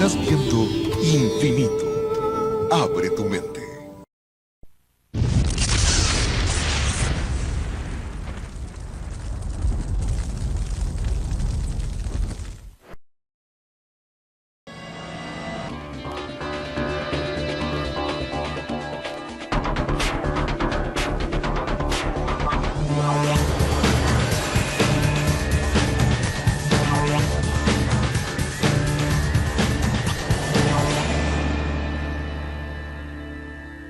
Estás viendo Infinito. Abre tu mente.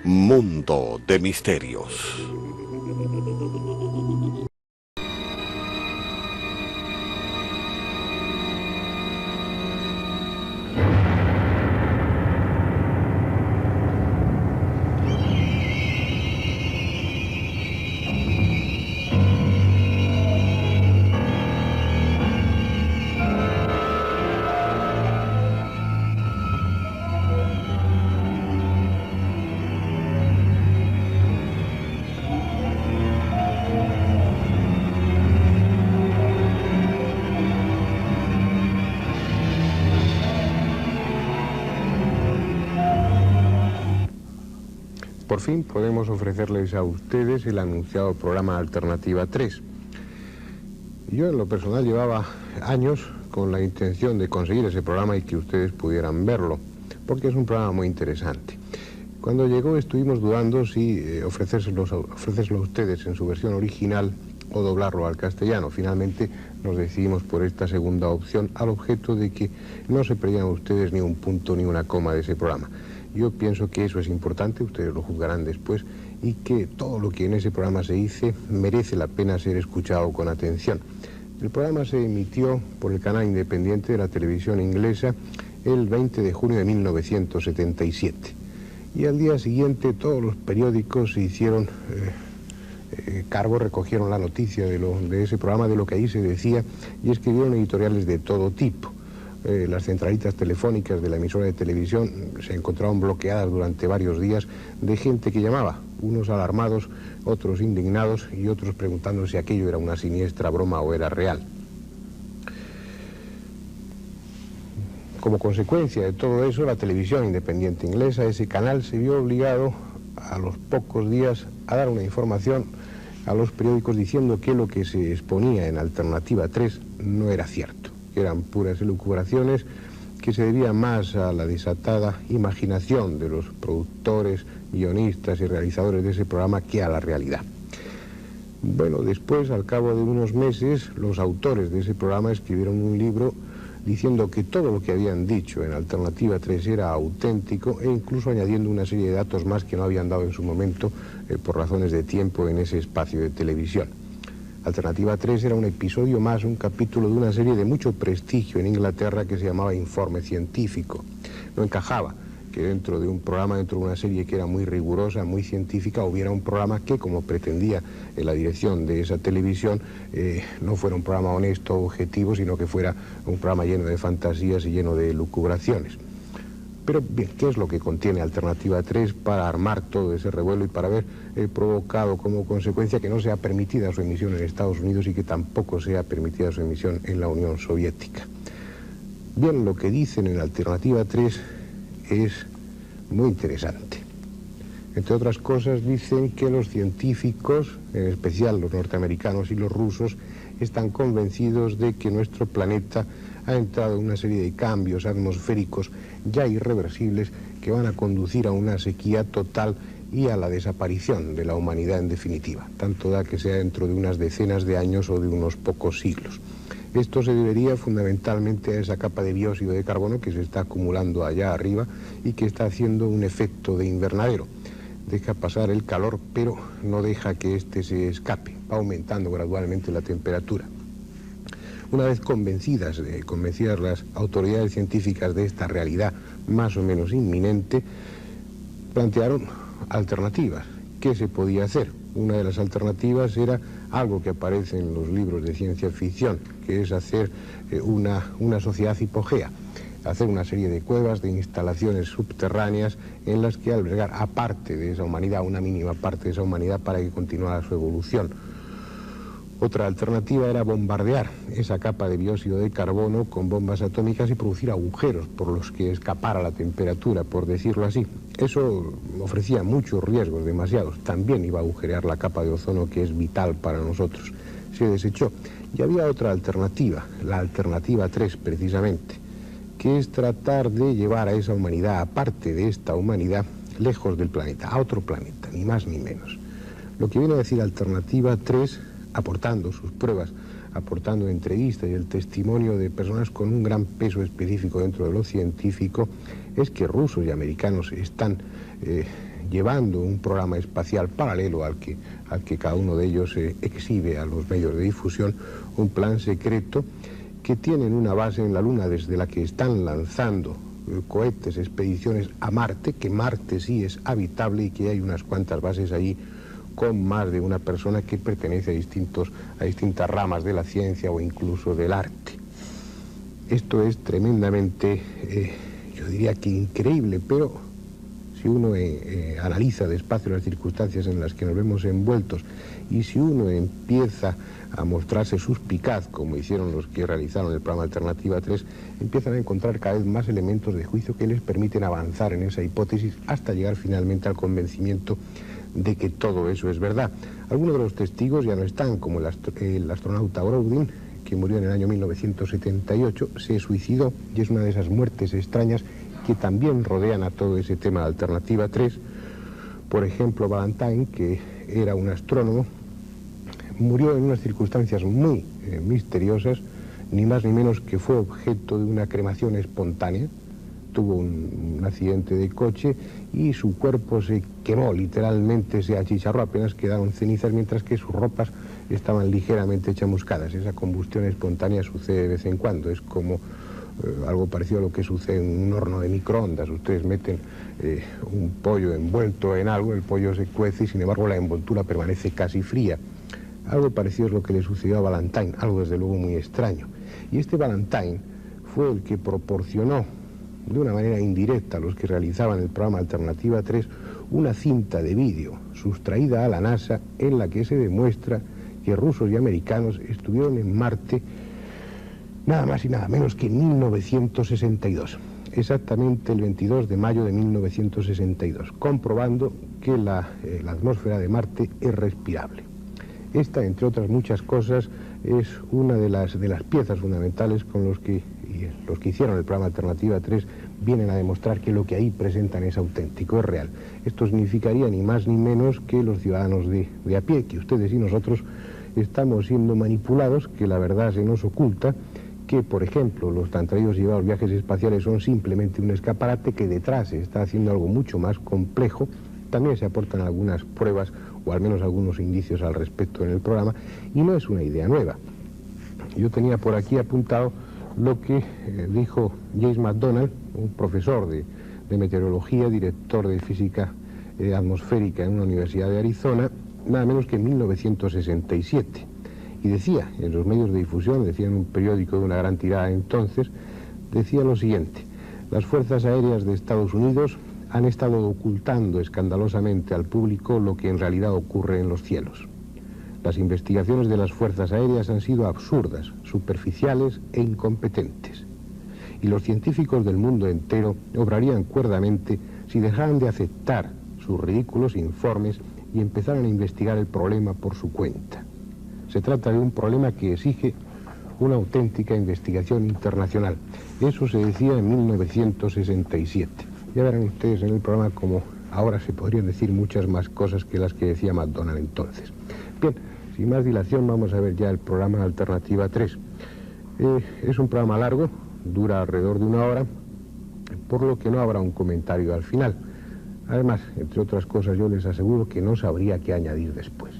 Mundo de misterios. Por fin podemos ofrecerles a ustedes el anunciado programa Alternativa 3. Yo en lo personal llevaba años con la intención de conseguir ese programa y que ustedes pudieran verlo, porque es un programa muy interesante. Cuando llegó estuvimos dudando si ofrecérselo a ustedes en su versión original o doblarlo al castellano. Finalmente nos decidimos por esta segunda opción, al objeto de que no se perdieran ustedes ni un punto ni una coma de ese programa. Yo pienso que eso es importante, ustedes lo juzgarán después, y que todo lo que en ese programa se dice merece la pena ser escuchado con atención. El programa se emitió por el canal independiente de la televisión inglesa el 20 de junio de 1977. Y al día siguiente todos los periódicos se hicieron cargo, recogieron la noticia de ese programa, de lo que ahí se decía, y escribieron editoriales de todo tipo. Las centralitas telefónicas de la emisora de televisión se encontraron bloqueadas durante varios días de gente que llamaba, unos alarmados, otros indignados y otros preguntando si aquello era una siniestra broma o era real. Como consecuencia de todo eso, la televisión independiente inglesa, ese canal, se vio obligado a los pocos días a dar una información a los periódicos diciendo que lo que se exponía en Alternativa 3 no era cierto, que eran puras elucubraciones, que se debía más a la desatada imaginación de los productores, guionistas y realizadores de ese programa que a la realidad. Bueno, después, al cabo de unos meses, los autores de ese programa escribieron un libro diciendo que todo lo que habían dicho en Alternativa 3 era auténtico, e incluso añadiendo una serie de datos más que no habían dado en su momento por razones de tiempo en ese espacio de televisión. Alternativa 3 era un episodio más, un capítulo de una serie de mucho prestigio en Inglaterra que se llamaba Informe Científico. No encajaba que dentro de un programa, dentro de una serie que era muy rigurosa, muy científica, hubiera un programa que, como pretendía la dirección de esa televisión, no fuera un programa honesto, objetivo, sino que fuera un programa lleno de fantasías y lleno de lucubraciones. Pero bien, ¿qué es lo que contiene Alternativa 3 para armar todo ese revuelo y para haber provocado como consecuencia que no sea permitida su emisión en Estados Unidos y que tampoco sea permitida su emisión en la Unión Soviética? Bien, lo que dicen en Alternativa 3 es muy interesante. Entre otras cosas, dicen que los científicos, en especial los norteamericanos y los rusos, están convencidos de que nuestro planeta ha entrado en una serie de cambios atmosféricos ya irreversibles que van a conducir a una sequía total y a la desaparición de la humanidad en definitiva, tanto da que sea dentro de unas decenas de años o de unos pocos siglos. Esto se debería fundamentalmente a esa capa de dióxido de carbono que se está acumulando allá arriba y que está haciendo un efecto de invernadero. Deja pasar el calor, pero no deja que éste se escape, va aumentando gradualmente la temperatura. Una vez convencidas las autoridades científicas de esta realidad más o menos inminente, plantearon alternativas. ¿Qué se podía hacer? Una de las alternativas era algo que aparece en los libros de ciencia ficción, que es hacer una sociedad hipogea, hacer una serie de cuevas, de instalaciones subterráneas en las que albergar aparte de esa humanidad, una mínima parte de esa humanidad para que continuara su evolución. Otra alternativa era bombardear esa capa de dióxido de carbono con bombas atómicas y producir agujeros por los que escapara la temperatura, por decirlo así. Eso ofrecía muchos riesgos, demasiados. También iba a agujerear la capa de ozono, que es vital para nosotros. Se desechó. Y había otra alternativa, la alternativa 3 precisamente, que es tratar de llevar a esa humanidad, aparte de esta humanidad, lejos del planeta, a otro planeta, ni más ni menos. Lo que viene a decir alternativa 3, aportando sus pruebas, aportando entrevistas y el testimonio de personas con un gran peso específico dentro de lo científico, es que rusos y americanos están llevando un programa espacial paralelo al que cada uno de ellos exhibe a los medios de difusión, un plan secreto que tienen una base en la Luna desde la que están lanzando cohetes, expediciones a Marte, que Marte sí es habitable y que hay unas cuantas bases allí con más de una persona que pertenece a distintas ramas de la ciencia o incluso del arte. Esto es tremendamente, yo diría que increíble, pero si uno analiza despacio las circunstancias en las que nos vemos envueltos y si uno empieza a mostrarse suspicaz, como hicieron los que realizaron el programa Alternativa 3, empiezan a encontrar cada vez más elementos de juicio que les permiten avanzar en esa hipótesis hasta llegar finalmente al convencimiento de que todo eso es verdad. Algunos de los testigos ya no están, como el astronauta Brodin, que murió en el año 1978, se suicidó, y es una de esas muertes extrañas que también rodean a todo ese tema de Alternativa 3. Por ejemplo, Valentine, que era un astrónomo, murió en unas circunstancias muy misteriosas, ni más ni menos que fue objeto de una cremación espontánea. Tuvo un accidente de coche y su cuerpo se quemó, literalmente se achicharró, apenas quedaron cenizas, mientras que sus ropas estaban ligeramente chamuscadas. Esa combustión espontánea sucede de vez en cuando, es como algo parecido a lo que sucede en un horno de microondas. Ustedes meten un pollo envuelto en algo, el pollo se cuece y sin embargo la envoltura permanece casi fría. Algo parecido es lo que le sucedió a Valentine, algo desde luego muy extraño. Y este Valentine fue el que proporcionó de una manera indirecta a los que realizaban el programa Alternativa 3 una cinta de vídeo sustraída a la NASA en la que se demuestra que rusos y americanos estuvieron en Marte nada más y nada menos que en 1962, exactamente el 22 de mayo de 1962, comprobando que la atmósfera de Marte es respirable. Esta, entre otras muchas cosas, es una de las piezas fundamentales con los que hicieron el programa Alternativa 3 vienen a demostrar que lo que ahí presentan es auténtico, es real. Esto significaría ni más ni menos que los ciudadanos de a pie, que ustedes y nosotros estamos siendo manipulados, que la verdad se nos oculta, que, por ejemplo, los tan traídos y llevados viajes espaciales son simplemente un escaparate, que detrás se está haciendo algo mucho más complejo. También se aportan algunas pruebas o al menos algunos indicios al respecto en el programa, y no es una idea nueva. Yo tenía por aquí apuntado lo que dijo James McDonald, un profesor de meteorología, director de física atmosférica en una universidad de Arizona, nada menos que en 1967. Y decía, en los medios de difusión, decía en un periódico de una gran tirada entonces, decía lo siguiente: las fuerzas aéreas de Estados Unidos han estado ocultando escandalosamente al público lo que en realidad ocurre en los cielos. Las investigaciones de las fuerzas aéreas han sido absurdas, superficiales e incompetentes. Y los científicos del mundo entero obrarían cuerdamente si dejaran de aceptar sus ridículos informes y empezaran a investigar el problema por su cuenta. Se trata de un problema que exige una auténtica investigación internacional. Eso se decía en 1967. Ya verán ustedes en el programa como ahora se podrían decir muchas más cosas que las que decía McDonald entonces. Bien, sin más dilación vamos a ver ya el programa Alternativa 3. Es un programa largo, dura alrededor de 1 hora, por lo que no habrá un comentario al final. Además, entre otras cosas, yo les aseguro que no sabría qué añadir después.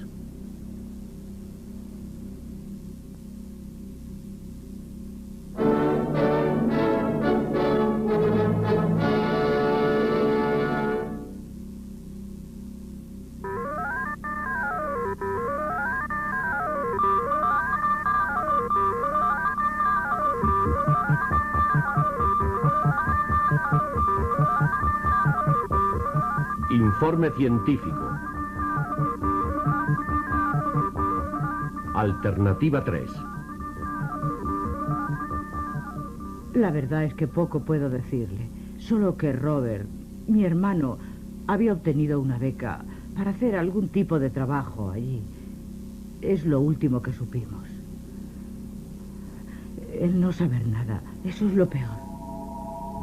Informe científico. Alternativa 3. La verdad es que poco puedo decirle. Solo que Robert, mi hermano, había obtenido una beca para hacer algún tipo de trabajo allí. Es lo último que supimos. El no saber nada, eso es lo peor.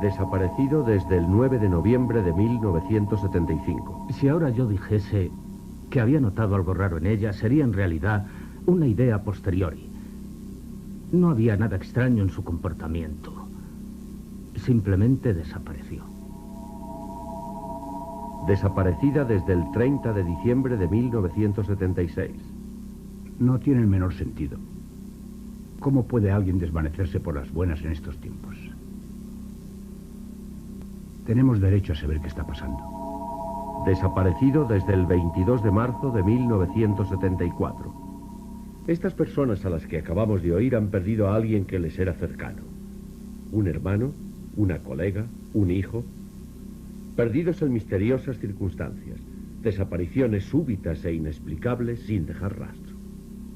Desaparecido desde el 9 de noviembre de 1975. Si ahora yo dijese que había notado algo raro en ella, sería en realidad una idea a posteriori. No había nada extraño en su comportamiento. Simplemente desapareció. Desaparecida desde el 30 de diciembre de 1976. No tiene el menor sentido. ¿Cómo puede alguien desvanecerse por las buenas en estos tiempos? Tenemos derecho a saber qué está pasando. Desaparecido desde el 22 de marzo de 1974. Estas personas a las que acabamos de oír han perdido a alguien que les era cercano. Un hermano, una colega, un hijo. Perdidos en misteriosas circunstancias. Desapariciones súbitas e inexplicables sin dejar rastro.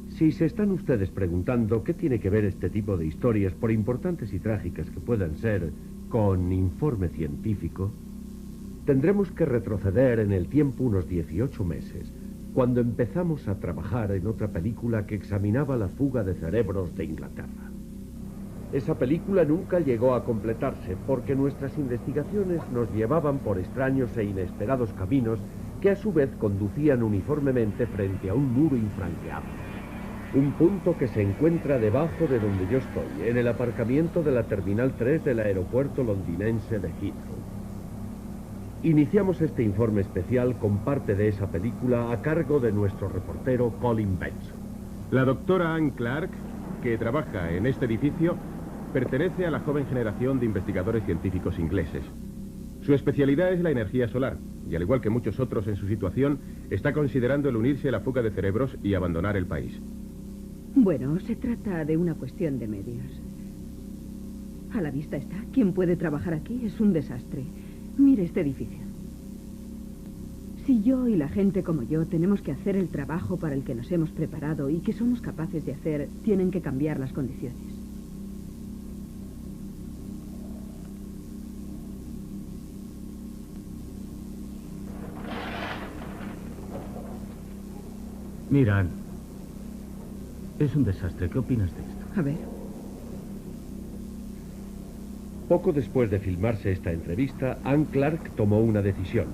Si se están ustedes preguntando qué tiene que ver este tipo de historias, por importantes y trágicas que puedan ser, con informe científico, tendremos que retroceder en el tiempo unos 18 meses, cuando empezamos a trabajar en otra película que examinaba la fuga de cerebros de Inglaterra. Esa película nunca llegó a completarse porque nuestras investigaciones nos llevaban por extraños e inesperados caminos que a su vez conducían uniformemente frente a un muro infranqueable. Un punto que se encuentra debajo de donde yo estoy, en el aparcamiento de la Terminal 3 del aeropuerto londinense de Heathrow. Iniciamos este informe especial con parte de esa película a cargo de nuestro reportero Colin Benson. La doctora Anne Clark, que trabaja en este edificio, pertenece a la joven generación de investigadores científicos ingleses. Su especialidad es la energía solar, y al igual que muchos otros en su situación, está considerando el unirse a la fuga de cerebros y abandonar el país. Bueno, se trata de una cuestión de medios. A la vista está. ¿Quién puede trabajar aquí? Es un desastre. Mire este edificio. Si yo y la gente como yo tenemos que hacer el trabajo para el que nos hemos preparado y que somos capaces de hacer, tienen que cambiar las condiciones. Mira, Anne, es un desastre. ¿Qué opinas de esto? A ver. Poco después de filmarse esta entrevista, Anne Clark tomó una decisión.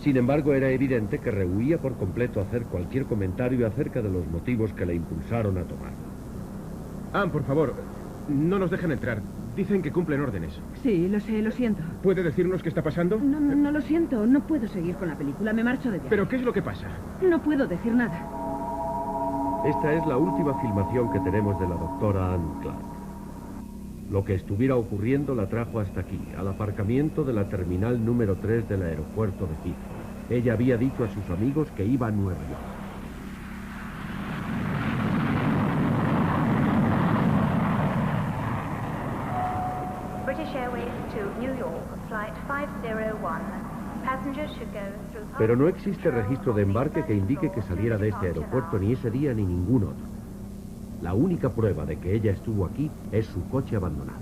Sin embargo, era evidente que rehuía por completo hacer cualquier comentario acerca de los motivos que la impulsaron a tomarla. Anne, por favor, no nos dejan entrar. Dicen que cumplen órdenes. Sí, lo sé, lo siento. ¿Puede decirnos qué está pasando? No lo siento. No puedo seguir con la película. Me marcho de viaje. ¿Pero qué es lo que pasa? No puedo decir nada. Esta es la última filmación que tenemos de la doctora Anne Clark. Lo que estuviera ocurriendo la trajo hasta aquí, al aparcamiento de la terminal número 3 del aeropuerto de Heathrow. Ella había dicho a sus amigos que iba a Nueva York. British Airways to New York, flight 501. Pero no existe registro de embarque que indique que saliera de este aeropuerto ni ese día ni ningún otro. La única prueba de que ella estuvo aquí es su coche abandonado.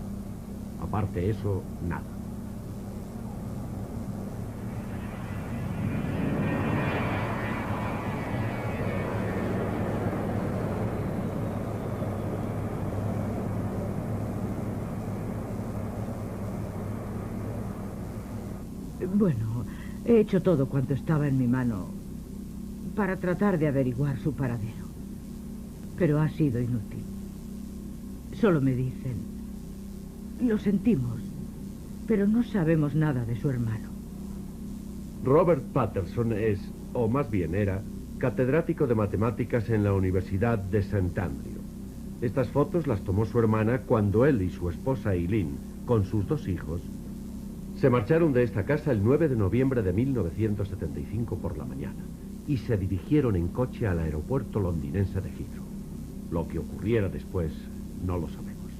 Aparte de eso, nada. Bueno, he hecho todo cuanto estaba en mi mano para tratar de averiguar su paradero. Pero ha sido inútil. Solo me dicen: lo sentimos, pero no sabemos nada de su hermano. Robert Patterson es, o más bien era, catedrático de matemáticas en la Universidad de St. Andrew. Estas fotos las tomó su hermana cuando él y su esposa Eileen, con sus 2 hijos, se marcharon de esta casa el 9 de noviembre de 1975 por la mañana y se dirigieron en coche al aeropuerto londinense de Heathrow. Lo que ocurriera después no lo sabemos.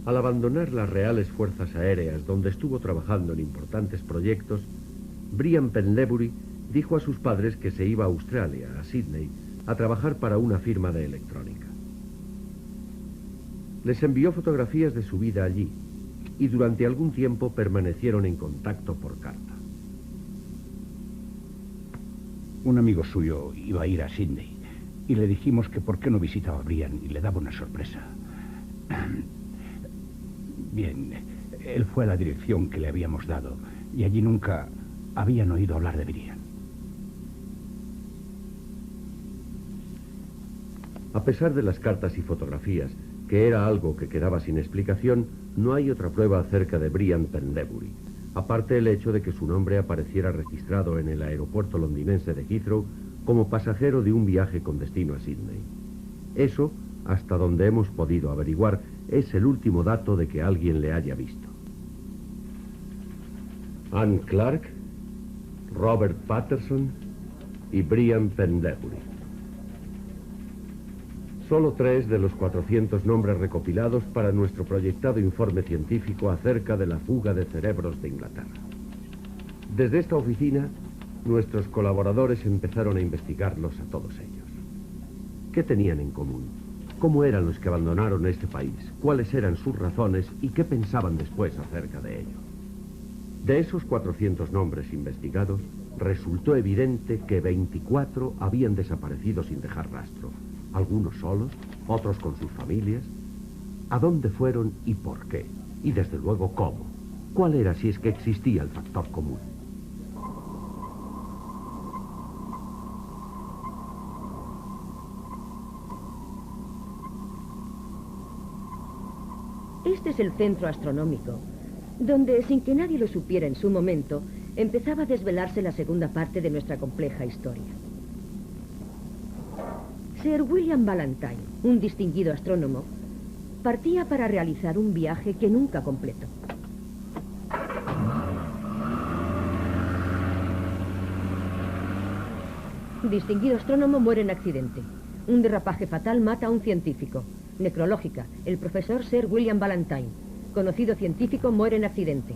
Al abandonar las Reales Fuerzas Aéreas, donde estuvo trabajando en importantes proyectos, Brian Penlebury dijo a sus padres que se iba a Australia, a Sydney, a trabajar para una firma de electrónica. Les envió fotografías de su vida allí y durante algún tiempo permanecieron en contacto por carta. Un amigo suyo iba a ir a Sydney y le dijimos que por qué no visitaba a Brian y le daba una sorpresa. Bien, él fue a la dirección que le habíamos dado y allí nunca habían oído hablar de Brian. A pesar de las cartas y fotografías, que era algo que quedaba sin explicación, no hay otra prueba acerca de Brian Pendlebury, aparte del hecho de que su nombre apareciera registrado en el aeropuerto londinense de Heathrow como pasajero de un viaje con destino a Sydney. Eso, hasta donde hemos podido averiguar, es el último dato de que alguien le haya visto. Anne Clark, Robert Patterson y Brian Pendlebury. Solo 3 de los 400 nombres recopilados para nuestro proyectado informe científico acerca de la fuga de cerebros de Inglaterra. Desde esta oficina, nuestros colaboradores empezaron a investigarlos a todos ellos. ¿Qué tenían en común? ¿Cómo eran los que abandonaron este país? ¿Cuáles eran sus razones y qué pensaban después acerca de ello? De esos 400 nombres investigados, resultó evidente que 24 habían desaparecido sin dejar rastro. Algunos solos, otros con sus familias. ¿A dónde fueron y por qué? Y desde luego, ¿cómo? ¿Cuál era, si es que existía, el factor común? Este es el centro astronómico, donde, sin que nadie lo supiera en su momento, empezaba a desvelarse la segunda parte de nuestra compleja historia. Sir William Ballantyne, un distinguido astrónomo, partía para realizar un viaje que nunca completó. Distinguido astrónomo muere en accidente. Un derrapaje fatal mata a un científico. Necrológica, el profesor Sir William Ballantyne, conocido científico, muere en accidente.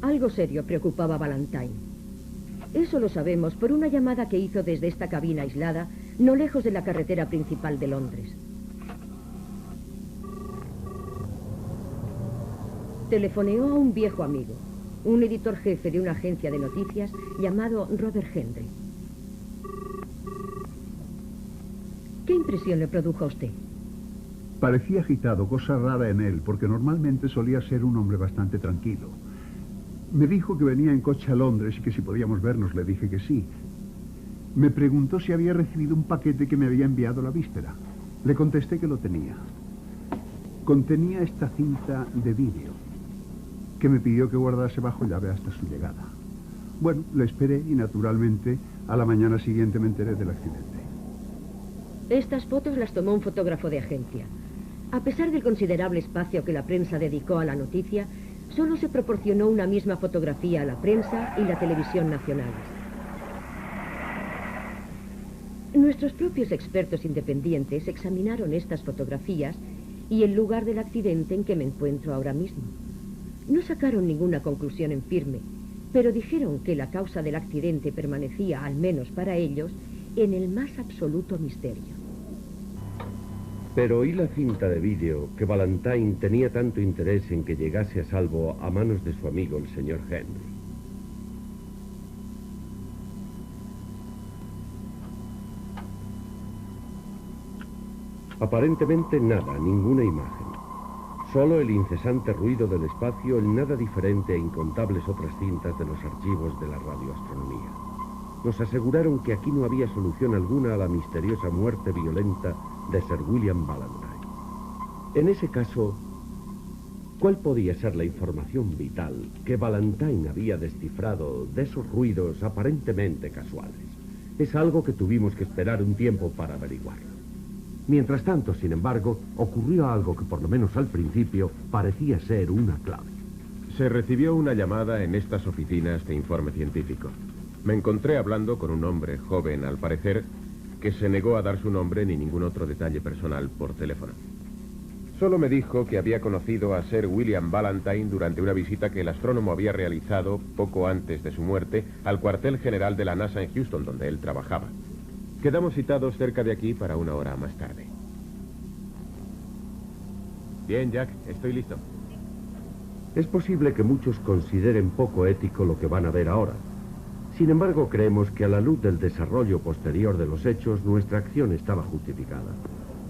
Algo serio preocupaba a Ballantyne. Eso lo sabemos por una llamada que hizo desde esta cabina aislada, no lejos de la carretera principal de Londres. Telefoneó a un viejo amigo, un editor jefe de una agencia de noticias llamado Robert Hendry. ¿Qué impresión le produjo a usted? Parecía agitado, cosa rara en él, porque normalmente solía ser un hombre bastante tranquilo. Me dijo que venía en coche a Londres y que si podíamos vernos. Le dije que sí. Me preguntó si había recibido un paquete que me había enviado la víspera. Le contesté que lo tenía. Contenía esta cinta de vídeo, que me pidió que guardase bajo llave hasta su llegada. Bueno, le esperé y naturalmente a la mañana siguiente me enteré del accidente. Estas fotos las tomó un fotógrafo de agencia. A pesar del considerable espacio que la prensa dedicó a la noticia, solo se proporcionó una misma fotografía a la prensa y la televisión nacionales. Nuestros propios expertos independientes examinaron estas fotografías y el lugar del accidente en que me encuentro ahora mismo. No sacaron ninguna conclusión en firme, pero dijeron que la causa del accidente permanecía, al menos para ellos, en el más absoluto misterio. Pero ¿y la cinta de vídeo que Ballantyne tenía tanto interés en que llegase a salvo a manos de su amigo el señor Henry? Aparentemente nada, ninguna imagen. Solo el incesante ruido del espacio, el nada diferente a incontables otras cintas de los archivos de la radioastronomía. Nos aseguraron que aquí no había solución alguna a la misteriosa muerte violenta de Sir William Ballantyne. En ese caso, ¿cuál podía ser la información vital que Ballantyne había descifrado de esos ruidos aparentemente casuales? Es algo que tuvimos que esperar un tiempo para averiguarlo. Mientras tanto, sin embargo, ocurrió algo que por lo menos al principio parecía ser una clave. Se recibió una llamada en estas oficinas de informe científico. Me encontré hablando con un hombre joven, al parecer, que se negó a dar su nombre ni ningún otro detalle personal por teléfono. Solo me dijo que había conocido a Sir William Ballantyne durante una visita que el astrónomo había realizado poco antes de su muerte al cuartel general de la NASA en Houston, donde él trabajaba. Quedamos citados cerca de aquí para 1 hora más tarde. Bien, Jack, estoy listo. Es posible que muchos consideren poco ético lo que van a ver ahora. Sin embargo, creemos que a la luz del desarrollo posterior de los hechos, nuestra acción estaba justificada.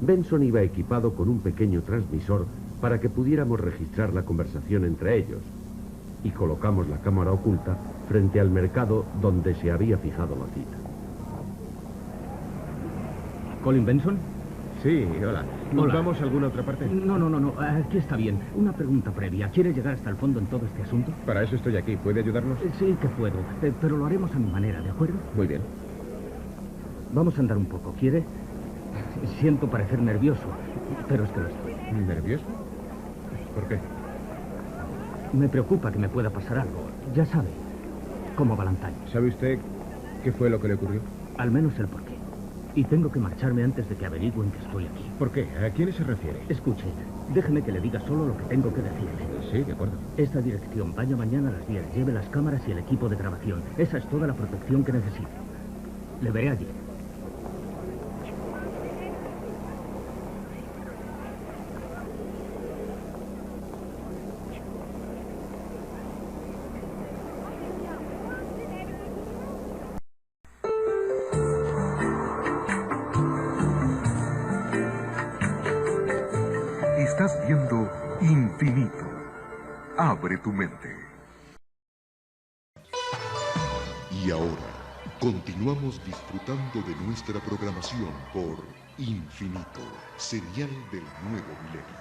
Benson iba equipado con un pequeño transmisor para que pudiéramos registrar la conversación entre ellos, y colocamos la cámara oculta frente al mercado donde se había fijado la cita. ¿Colin Benson? Sí, hola. Hola. ¿Vamos a alguna otra parte? No, aquí está bien. Una pregunta previa. ¿Quiere llegar hasta el fondo en todo este asunto? Para eso estoy aquí. ¿Puede ayudarnos? Sí que puedo, pero lo haremos a mi manera, ¿de acuerdo? Muy bien. Vamos a andar un poco, ¿quiere? Siento parecer nervioso, pero es que lo estoy. ¿Nervioso? ¿Por qué? Me preocupa que me pueda pasar algo. Ya sabe, como Ballantyne. ¿Sabe usted qué fue lo que le ocurrió? Al menos el porqué. Y tengo que marcharme antes de que averigüen que estoy aquí. ¿Por qué? ¿A quiénes se refiere? Escuche, déjeme que le diga solo lo que tengo que decirle. Sí, de acuerdo. Esta dirección, vaya mañana a las 10, lleve las cámaras y el equipo de grabación. Esa es toda la protección que necesito. Le veré allí. Estás viendo Infinito. Abre tu mente. Y ahora, continuamos disfrutando de nuestra programación por Infinito, serial del nuevo milenio.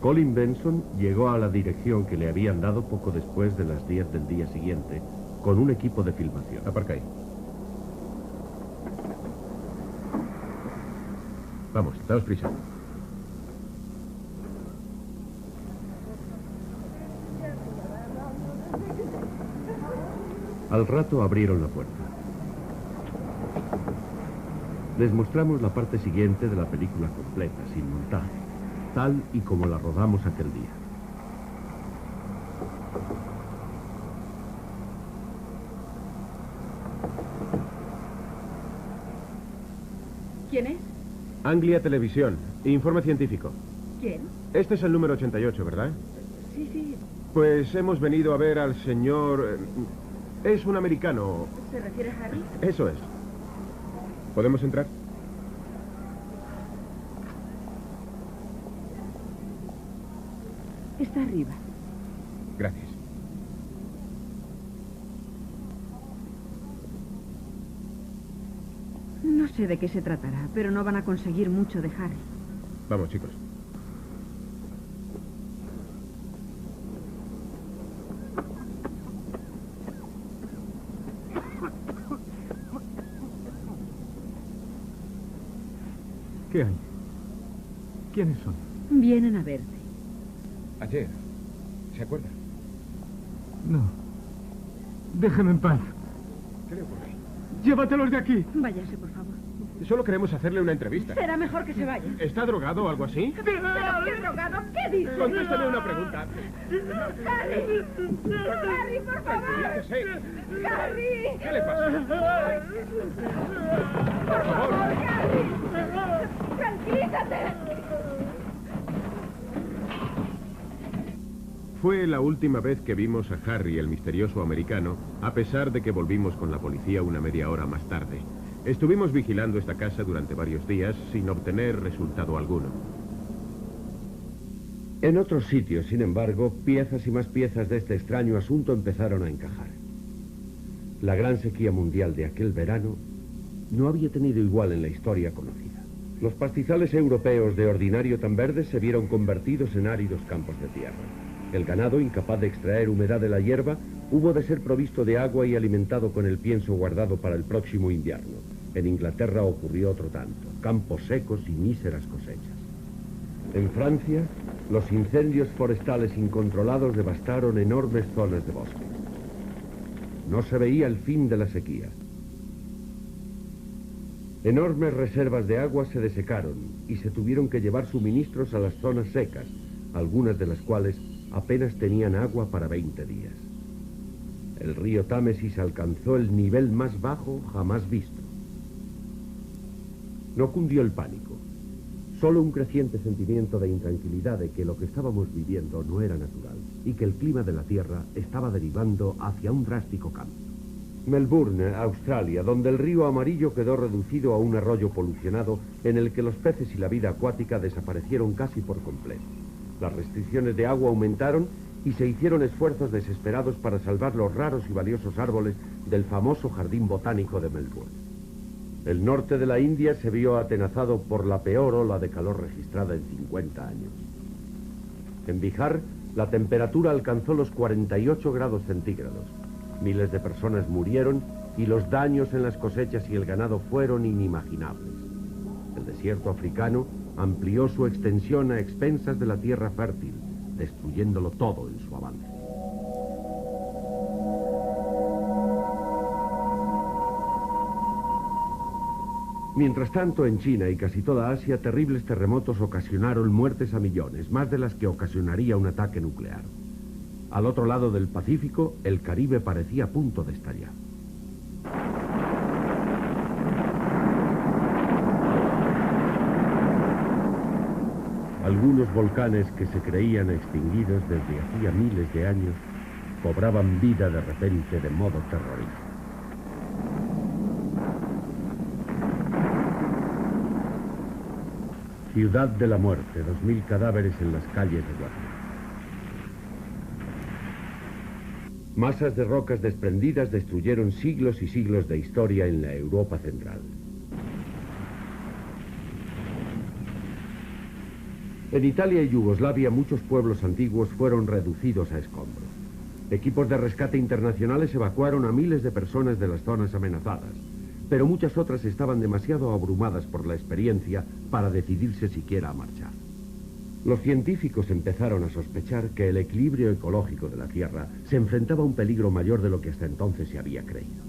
Colin Benson llegó a la dirección que le habían dado poco después de las 10 del día siguiente, con un equipo de filmación. Aparca ahí. Vamos, daos prisa. Al rato abrieron la puerta. Les mostramos la parte siguiente de la película completa, sin montaje, tal y como la rodamos aquel día. ¿Quién es? Anglia Televisión, informe científico. ¿Quién? Este es el número 88, ¿verdad? Sí, sí. Pues hemos venido a ver al señor... Es un americano. ¿Se refiere a Harry? Eso es. ¿Podemos entrar? Está arriba. Gracias. No sé de qué se tratará, pero no van a conseguir mucho de Harry. Vamos, chicos. ¿Qué hay? ¿Quiénes son? Vienen a verte. Ayer. ¿Se acuerda? No. Déjeme en paz. ¿Qué le ocurre? Llévatelos de aquí. Váyase, por favor. Solo queremos hacerle una entrevista. Será mejor que se vaya. ¿Está drogado o algo así? ¿Pero qué drogado? ¿Qué dice? Contéstame una pregunta. ¡Harry! ¡Harry, por favor! Tranquilícese. ¡Harry! ¿Qué le pasa? ¡Por favor, Harry! ¡Tranquilízate! Fue la última vez que vimos a Harry, el misterioso americano, a pesar de que volvimos con la policía una media hora más tarde. Estuvimos vigilando esta casa durante varios días sin obtener resultado alguno. En otros sitios, sin embargo, piezas y más piezas de este extraño asunto empezaron a encajar. La gran sequía mundial de aquel verano no había tenido igual en la historia conocida. Los pastizales europeos de ordinario tan verdes se vieron convertidos en áridos campos de tierra. El ganado, incapaz de extraer humedad de la hierba, hubo de ser provisto de agua y alimentado con el pienso guardado para el próximo invierno. En Inglaterra ocurrió otro tanto, campos secos y míseras cosechas. En Francia, los incendios forestales incontrolados devastaron enormes zonas de bosque. No se veía el fin de la sequía. Enormes reservas de agua se desecaron y se tuvieron que llevar suministros a las zonas secas, algunas de las cuales apenas tenían agua para 20 días. El río Támesis alcanzó el nivel más bajo jamás visto. No cundió el pánico, solo un creciente sentimiento de intranquilidad de que lo que estábamos viviendo no era natural y que el clima de la Tierra estaba derivando hacia un drástico cambio. Melbourne, Australia, donde el río Amarillo quedó reducido a un arroyo polucionado en el que los peces y la vida acuática desaparecieron casi por completo. Las restricciones de agua aumentaron y se hicieron esfuerzos desesperados para salvar los raros y valiosos árboles del famoso jardín botánico de Melbourne. El norte de la India se vio atenazado por la peor ola de calor registrada en 50 años. En Bihar, la temperatura alcanzó los 48 grados centígrados. Miles de personas murieron y los daños en las cosechas y el ganado fueron inimaginables. El desierto africano amplió su extensión a expensas de la tierra fértil, destruyéndolo todo en su avance. Mientras tanto, en China y casi toda Asia, terribles terremotos ocasionaron muertes a millones, más de las que ocasionaría un ataque nuclear. Al otro lado del Pacífico, el Caribe parecía a punto de estallar. Algunos volcanes que se creían extinguidos desde hacía miles de años cobraban vida de repente de modo terrorífico. Ciudad de la Muerte, 2000 cadáveres en las calles de Guatemala. Masas de rocas desprendidas destruyeron siglos y siglos de historia en la Europa central. En Italia y Yugoslavia muchos pueblos antiguos fueron reducidos a escombros. Equipos de rescate internacionales evacuaron a miles de personas de las zonas amenazadas, pero muchas otras estaban demasiado abrumadas por la experiencia para decidirse siquiera a marchar. Los científicos empezaron a sospechar que el equilibrio ecológico de la Tierra se enfrentaba a un peligro mayor de lo que hasta entonces se había creído.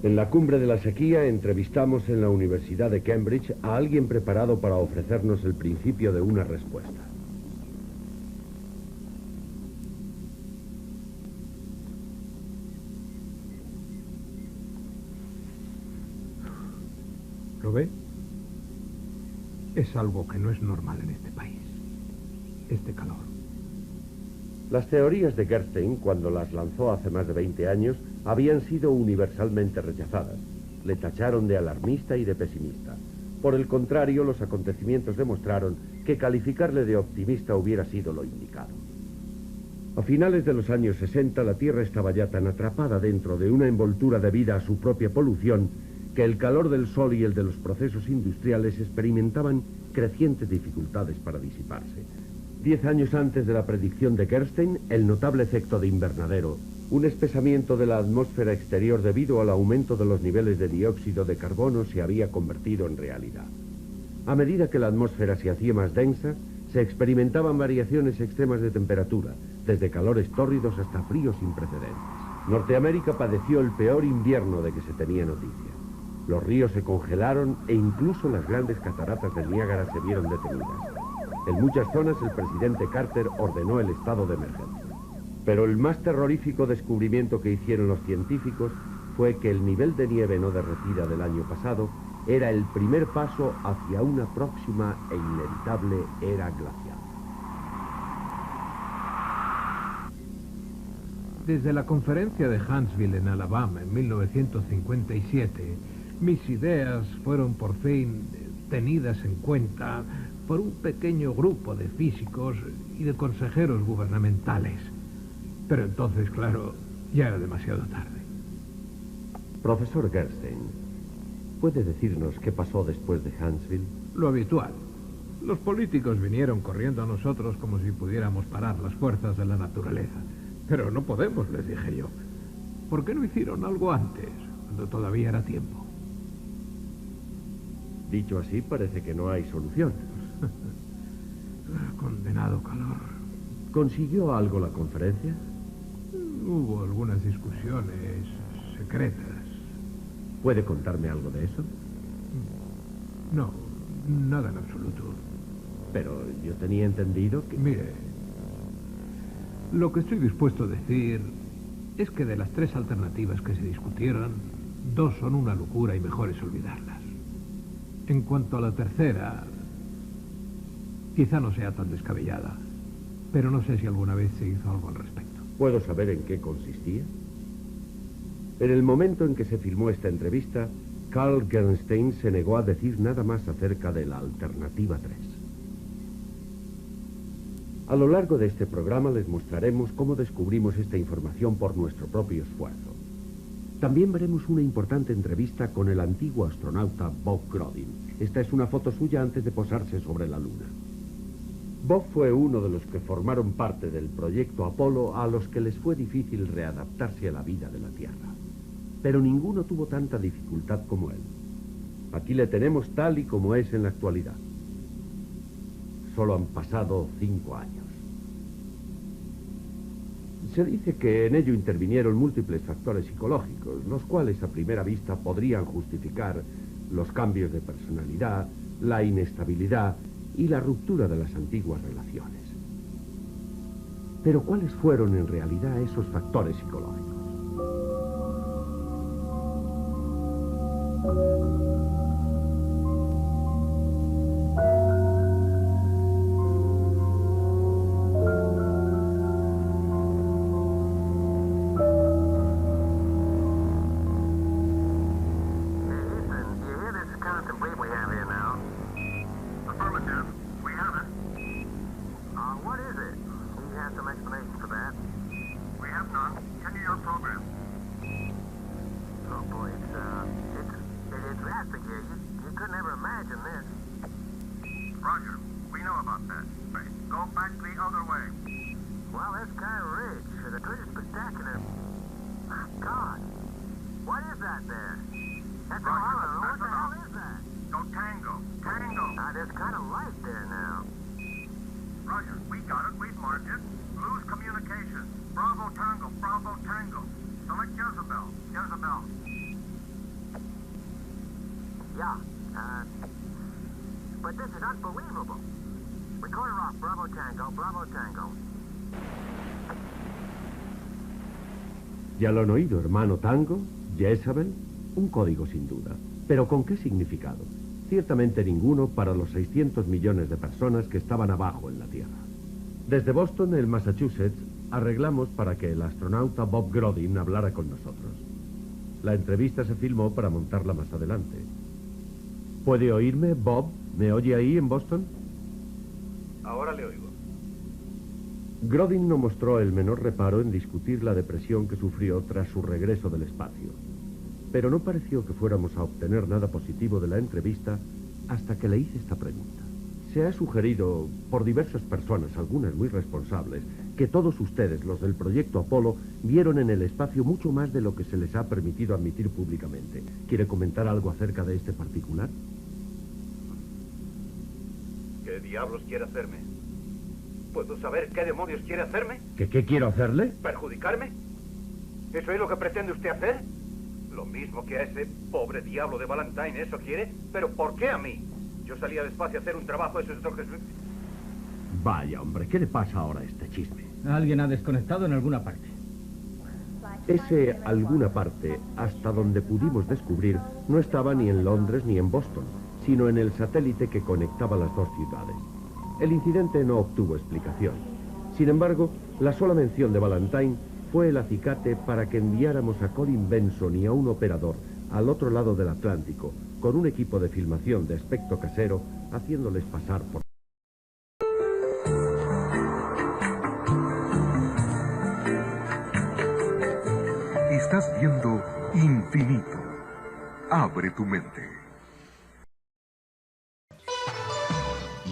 En la cumbre de la sequía entrevistamos en la Universidad de Cambridge a alguien preparado para ofrecernos el principio de una respuesta. ¿Lo ve? Es algo que no es normal en este país. Este calor. Las teorías de Gerstein, cuando las lanzó hace más de 20 años, habían sido universalmente rechazadas. Le tacharon de alarmista y de pesimista. Por el contrario, los acontecimientos demostraron que calificarle de optimista hubiera sido lo indicado. A finales de los años 60, la Tierra estaba ya tan atrapada dentro de una envoltura debida a su propia polución que el calor del sol y el de los procesos industriales experimentaban crecientes dificultades para disiparse. 10 años antes de la predicción de Gerstein, el notable efecto de invernadero, un espesamiento de la atmósfera exterior debido al aumento de los niveles de dióxido de carbono, se había convertido en realidad. A medida que la atmósfera se hacía más densa, se experimentaban variaciones extremas de temperatura, desde calores tórridos hasta fríos sin precedentes. Norteamérica padeció el peor invierno de que se tenía noticia. Los ríos se congelaron e incluso las grandes cataratas del Niágara se vieron detenidas. En muchas zonas el presidente Carter ordenó el estado de emergencia. Pero el más terrorífico descubrimiento que hicieron los científicos fue que el nivel de nieve no derretida del año pasado era el primer paso hacia una próxima e inevitable era glacial. Desde la conferencia de Huntsville en Alabama en 1957, mis ideas fueron por fin tenidas en cuenta por un pequeño grupo de físicos y de consejeros gubernamentales. Pero entonces, claro, ya era demasiado tarde. Profesor Gerstein, ¿puede decirnos qué pasó después de Huntsville? Lo habitual. Los políticos vinieron corriendo a nosotros como si pudiéramos parar las fuerzas de la naturaleza. Pero no podemos, les dije yo. ¿Por qué no hicieron algo antes? cuando todavía era tiempo. Dicho así, parece que no hay solución. Condenado calor. ¿Consiguió algo la conferencia? Hubo algunas discusiones secretas. ¿Puede contarme algo de eso? No, nada en absoluto. Pero yo tenía entendido que... Mire, lo que estoy dispuesto a decir es que de las 3 alternativas que se discutieron, 2 son una locura y mejor es olvidarlas. En cuanto a la tercera, quizá no sea tan descabellada, pero no sé si alguna vez se hizo algo al respecto. ¿Puedo saber en qué consistía? En el momento en que se filmó esta entrevista, Carl Gernstein se negó a decir nada más acerca de la alternativa 3. A lo largo de este programa les mostraremos cómo descubrimos esta información por nuestro propio esfuerzo. También veremos una importante entrevista con el antiguo astronauta Bob Grodin. Esta es una foto suya antes de posarse sobre la Luna. Bob fue uno de los que formaron parte del proyecto Apolo, a los que les fue difícil readaptarse a la vida de la Tierra. Pero ninguno tuvo tanta dificultad como él. Aquí le tenemos tal y como es en la actualidad. Solo han pasado 5 años. Se dice que en ello intervinieron múltiples factores psicológicos, los cuales a primera vista podrían justificar los cambios de personalidad, la inestabilidad y la ruptura de las antiguas relaciones. Pero ¿cuáles fueron en realidad esos factores psicológicos? But this is unbelievable. Recorder off, Bravo Tango, Bravo Tango. Ya lo han oído, hermano Tango, Jezabel, un código sin duda. ¿Pero con qué significado? Ciertamente ninguno para los 600 millones de personas que estaban abajo en la Tierra. Desde Boston, el Massachusetts, arreglamos para que el astronauta Bob Grodin hablara con nosotros. La entrevista se filmó para montarla más adelante. ¿Puede oírme, Bob? ¿Me oye ahí en Boston? Ahora le oigo. Grodin no mostró el menor reparo en discutir la depresión que sufrió tras su regreso del espacio. Pero no pareció que fuéramos a obtener nada positivo de la entrevista hasta que le hice esta pregunta. Se ha sugerido por diversas personas, algunas muy responsables, que todos ustedes, los del proyecto Apolo, vieron en el espacio mucho más de lo que se les ha permitido admitir públicamente. ¿Quiere comentar algo acerca de este particular? ¿Qué diablos quiere hacerme? ¿Puedo saber qué demonios quiere hacerme? ¿Qué quiero hacerle? ¿Perjudicarme? ¿Eso es lo que pretende usted hacer? Lo mismo que a ese pobre diablo de Valentine, ¿eso quiere? ¿Pero por qué a mí? Yo salí al espacio a hacer un trabajo, eso es otro que... Vaya, hombre, ¿qué le pasa ahora a este chisme? Alguien ha desconectado en alguna parte. Ese alguna parte, hasta donde pudimos descubrir, no estaba ni en Londres ni en Boston, sino en el satélite que conectaba las dos ciudades. El incidente no obtuvo explicación. Sin embargo, la sola mención de Valentine fue el acicate para que enviáramos a Colin Benson y a un operador al otro lado del Atlántico, con un equipo de filmación de aspecto casero, haciéndoles pasar por... Estás viendo Infinito. Abre tu mente.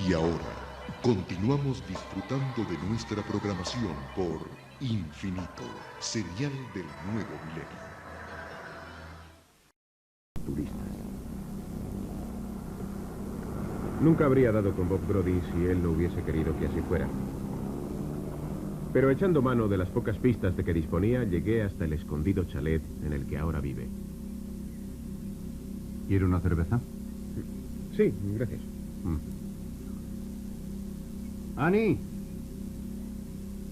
Y ahora, continuamos disfrutando de nuestra programación por Infinito, serial del nuevo milenio. Nunca habría dado con Bob Brody si él no hubiese querido que así fuera. Pero echando mano de las pocas pistas de que disponía, llegué hasta el escondido chalet en el que ahora vive. ¿Quiere una cerveza? Sí, gracias. Annie,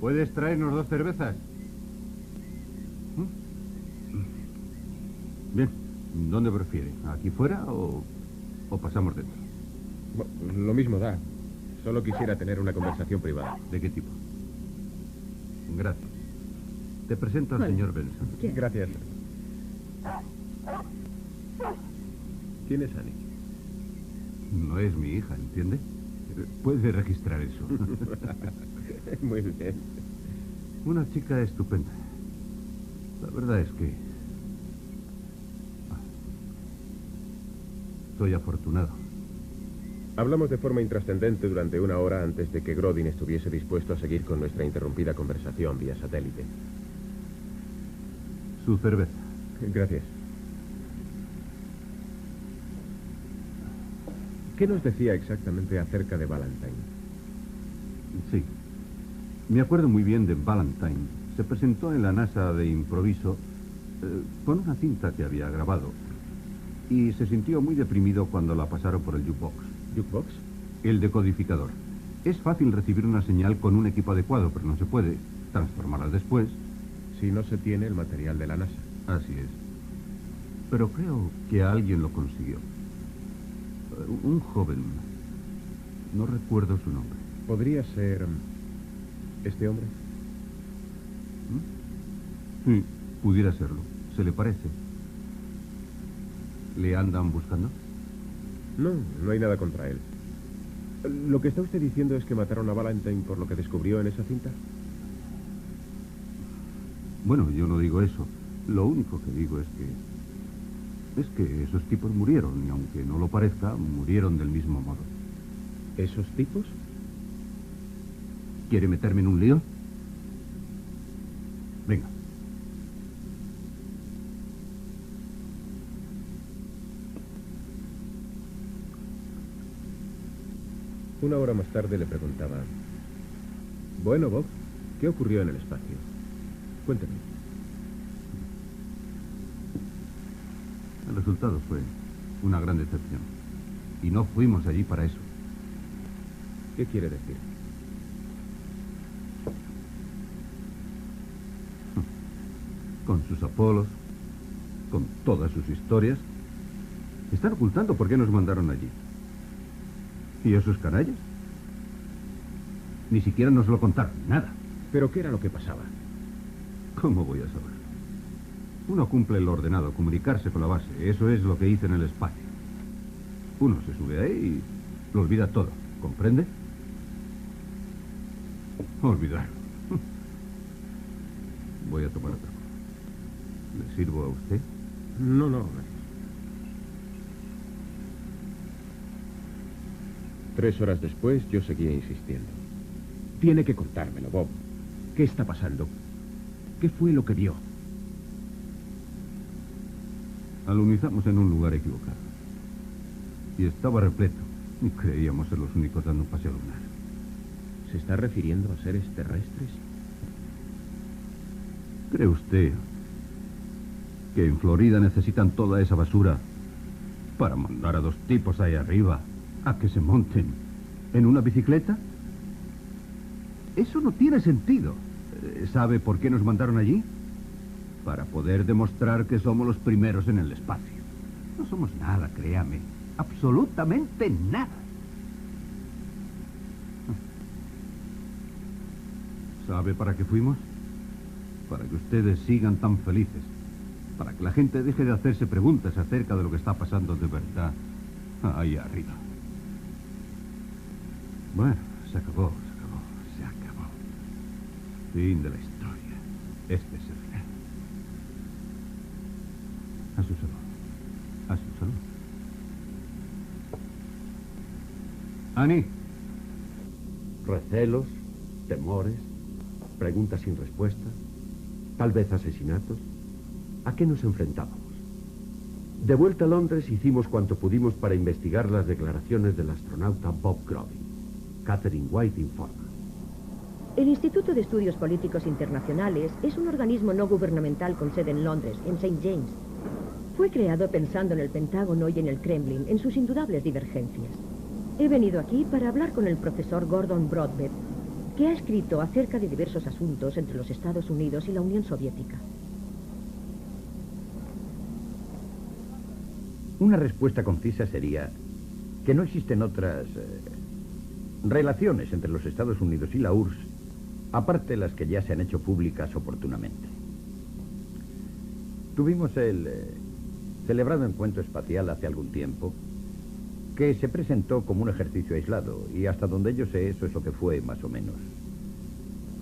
¿puedes traernos 2 cervezas? Bien, ¿dónde prefiere? ¿Aquí fuera o pasamos dentro? Lo mismo da. Solo quisiera tener una conversación privada. ¿De qué tipo? Gracias. Te presento al señor Benson. Gracias. ¿Quién es Annie? No es mi hija, ¿entiende? Puede registrar eso. Muy bien. Una chica estupenda. La verdad es que... Soy afortunado. Hablamos de forma intrascendente durante 1 hora antes de que Grodin estuviese dispuesto a seguir con nuestra interrumpida conversación vía satélite. Su cerveza. Gracias. ¿Qué nos decía exactamente acerca de Valentine? Sí. Me acuerdo muy bien de Valentine. Se presentó en la NASA de improviso con una cinta que había grabado. Y se sintió muy deprimido cuando la pasaron por el jukebox. ¿Jukebox? El decodificador. Es fácil recibir una señal con un equipo adecuado, pero no se puede transformarla después. Si no se tiene el material de la NASA. Así es. Pero creo que alguien lo consiguió. Un joven. No recuerdo su nombre. ¿Podría ser este hombre? Sí, pudiera serlo. ¿Se le parece? ¿Le andan buscando? No, no hay nada contra él. ¿Lo que está usted diciendo es que mataron a Valentine por lo que descubrió en esa cinta? Bueno, yo no digo eso. Lo único que digo es que esos tipos murieron, y aunque no lo parezca, murieron del mismo modo. ¿Esos tipos? ¿Quiere meterme en un lío? Venga. Una hora más tarde le preguntaba: bueno, Bob, ¿qué ocurrió en el espacio? Cuénteme. El resultado fue una gran decepción. Y no fuimos allí para eso. ¿Qué quiere decir? Con sus Apolos, con todas sus historias, están ocultando por qué nos mandaron allí. ¿Y esos canallas? Ni siquiera nos lo contaron, nada. ¿Pero qué era lo que pasaba? ¿Cómo voy a saber? Uno cumple lo ordenado, comunicarse con la base. Eso es lo que hice en el espacio. Uno se sube ahí y lo olvida todo. ¿Comprende? Olvidar. Voy a tomar otra cosa. ¿Le sirvo a usted? No, no, gracias. 3 horas después, yo seguía insistiendo. Tiene que contármelo, Bob. ¿Qué está pasando? ¿Qué fue lo que vio? Alunizamos en un lugar equivocado. Y estaba repleto. Y creíamos ser los únicos dando un paseo lunar. ¿Se está refiriendo a seres terrestres? ¿Cree usted que en Florida necesitan toda esa basura para mandar a 2 tipos ahí arriba a que se monten en una bicicleta? Eso no tiene sentido. ¿Sabe por qué nos mandaron allí? Para poder demostrar que somos los primeros en el espacio. No somos nada, créame. Absolutamente nada. ¿Sabe para qué fuimos? Para que ustedes sigan tan felices. Para que la gente deje de hacerse preguntas acerca de lo que está pasando de verdad ahí arriba. Bueno, se acabó. Fin de la historia. Este es el final. A su salud. A su salud. Annie. Recelos, temores, preguntas sin respuesta, tal vez asesinatos. ¿A qué nos enfrentábamos? De vuelta a Londres hicimos cuanto pudimos para investigar las declaraciones del astronauta Bob Grodin. Catherine White informa. El Instituto de Estudios Políticos Internacionales es un organismo no gubernamental con sede en Londres, en St. James. Fue creado pensando en el Pentágono y en el Kremlin, en sus indudables divergencias. He venido aquí para hablar con el profesor Gordon Broadbent, que ha escrito acerca de diversos asuntos entre los Estados Unidos y la Unión Soviética. Una respuesta concisa sería que no existen otras relaciones entre los Estados Unidos y la URSS, aparte de las que ya se han hecho públicas oportunamente. Tuvimos el celebrado encuentro espacial hace algún tiempo, que se presentó como un ejercicio aislado, y hasta donde yo sé, eso es lo que fue, más o menos.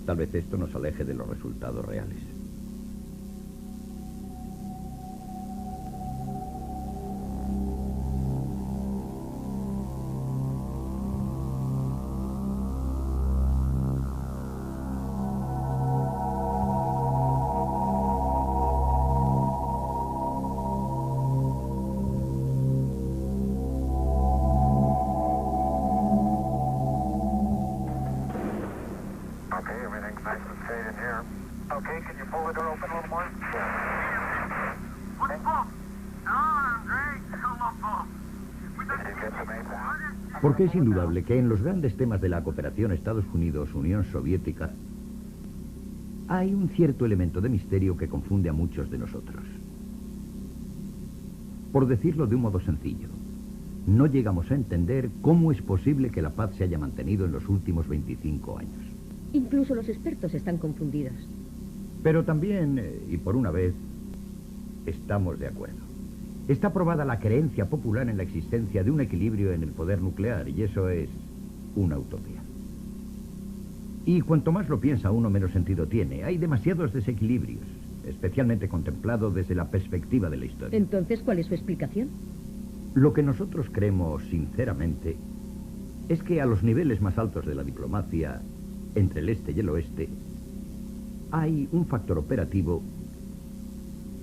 Tal vez esto nos aleje de los resultados reales. Porque es indudable que en los grandes temas de la cooperación Estados Unidos-Unión Soviética hay un cierto elemento de misterio que confunde a muchos de nosotros. Por decirlo de un modo sencillo, no llegamos a entender cómo es posible que la paz se haya mantenido en los últimos 25 años. Incluso los expertos están confundidos. Pero también, y por una vez, estamos de acuerdo. Está probada la creencia popular en la existencia de un equilibrio en el poder nuclear, y eso es una utopía. Y cuanto más lo piensa uno, menos sentido tiene. Hay demasiados desequilibrios, especialmente contemplado desde la perspectiva de la historia. Entonces, ¿cuál es su explicación? Lo que nosotros creemos sinceramente es que a los niveles más altos de la diplomacia, entre el este y el oeste, hay un factor operativo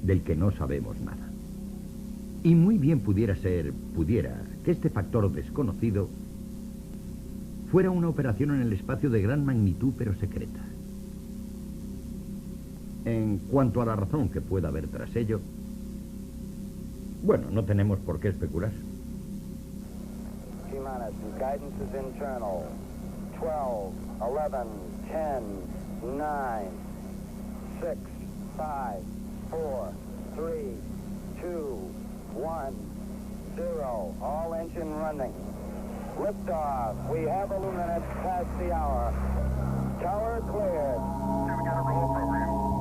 del que no sabemos nada. Y muy bien pudiera que este factor desconocido fuera una operación en el espacio de gran magnitud pero secreta. En cuanto a la razón que pueda haber tras ello, bueno, no tenemos por qué especular. T-minus, guidance is internal. 12, 11, 10, 9, 6, 5, 4, 3, 2, 1, 0. All engine running. Liftoff. We have a luminance past the hour. Tower cleared. We got a roll program.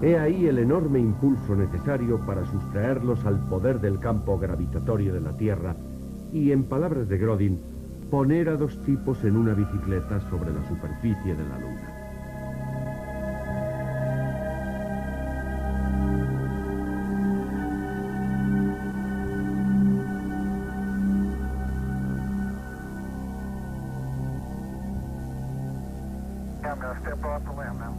He ahí el enorme impulso necesario para sustraerlos al poder del campo gravitatorio de la Tierra y, en palabras de Grodin, poner a dos tipos en una bicicleta sobre la superficie de la Luna. I'm going to step off the limb now.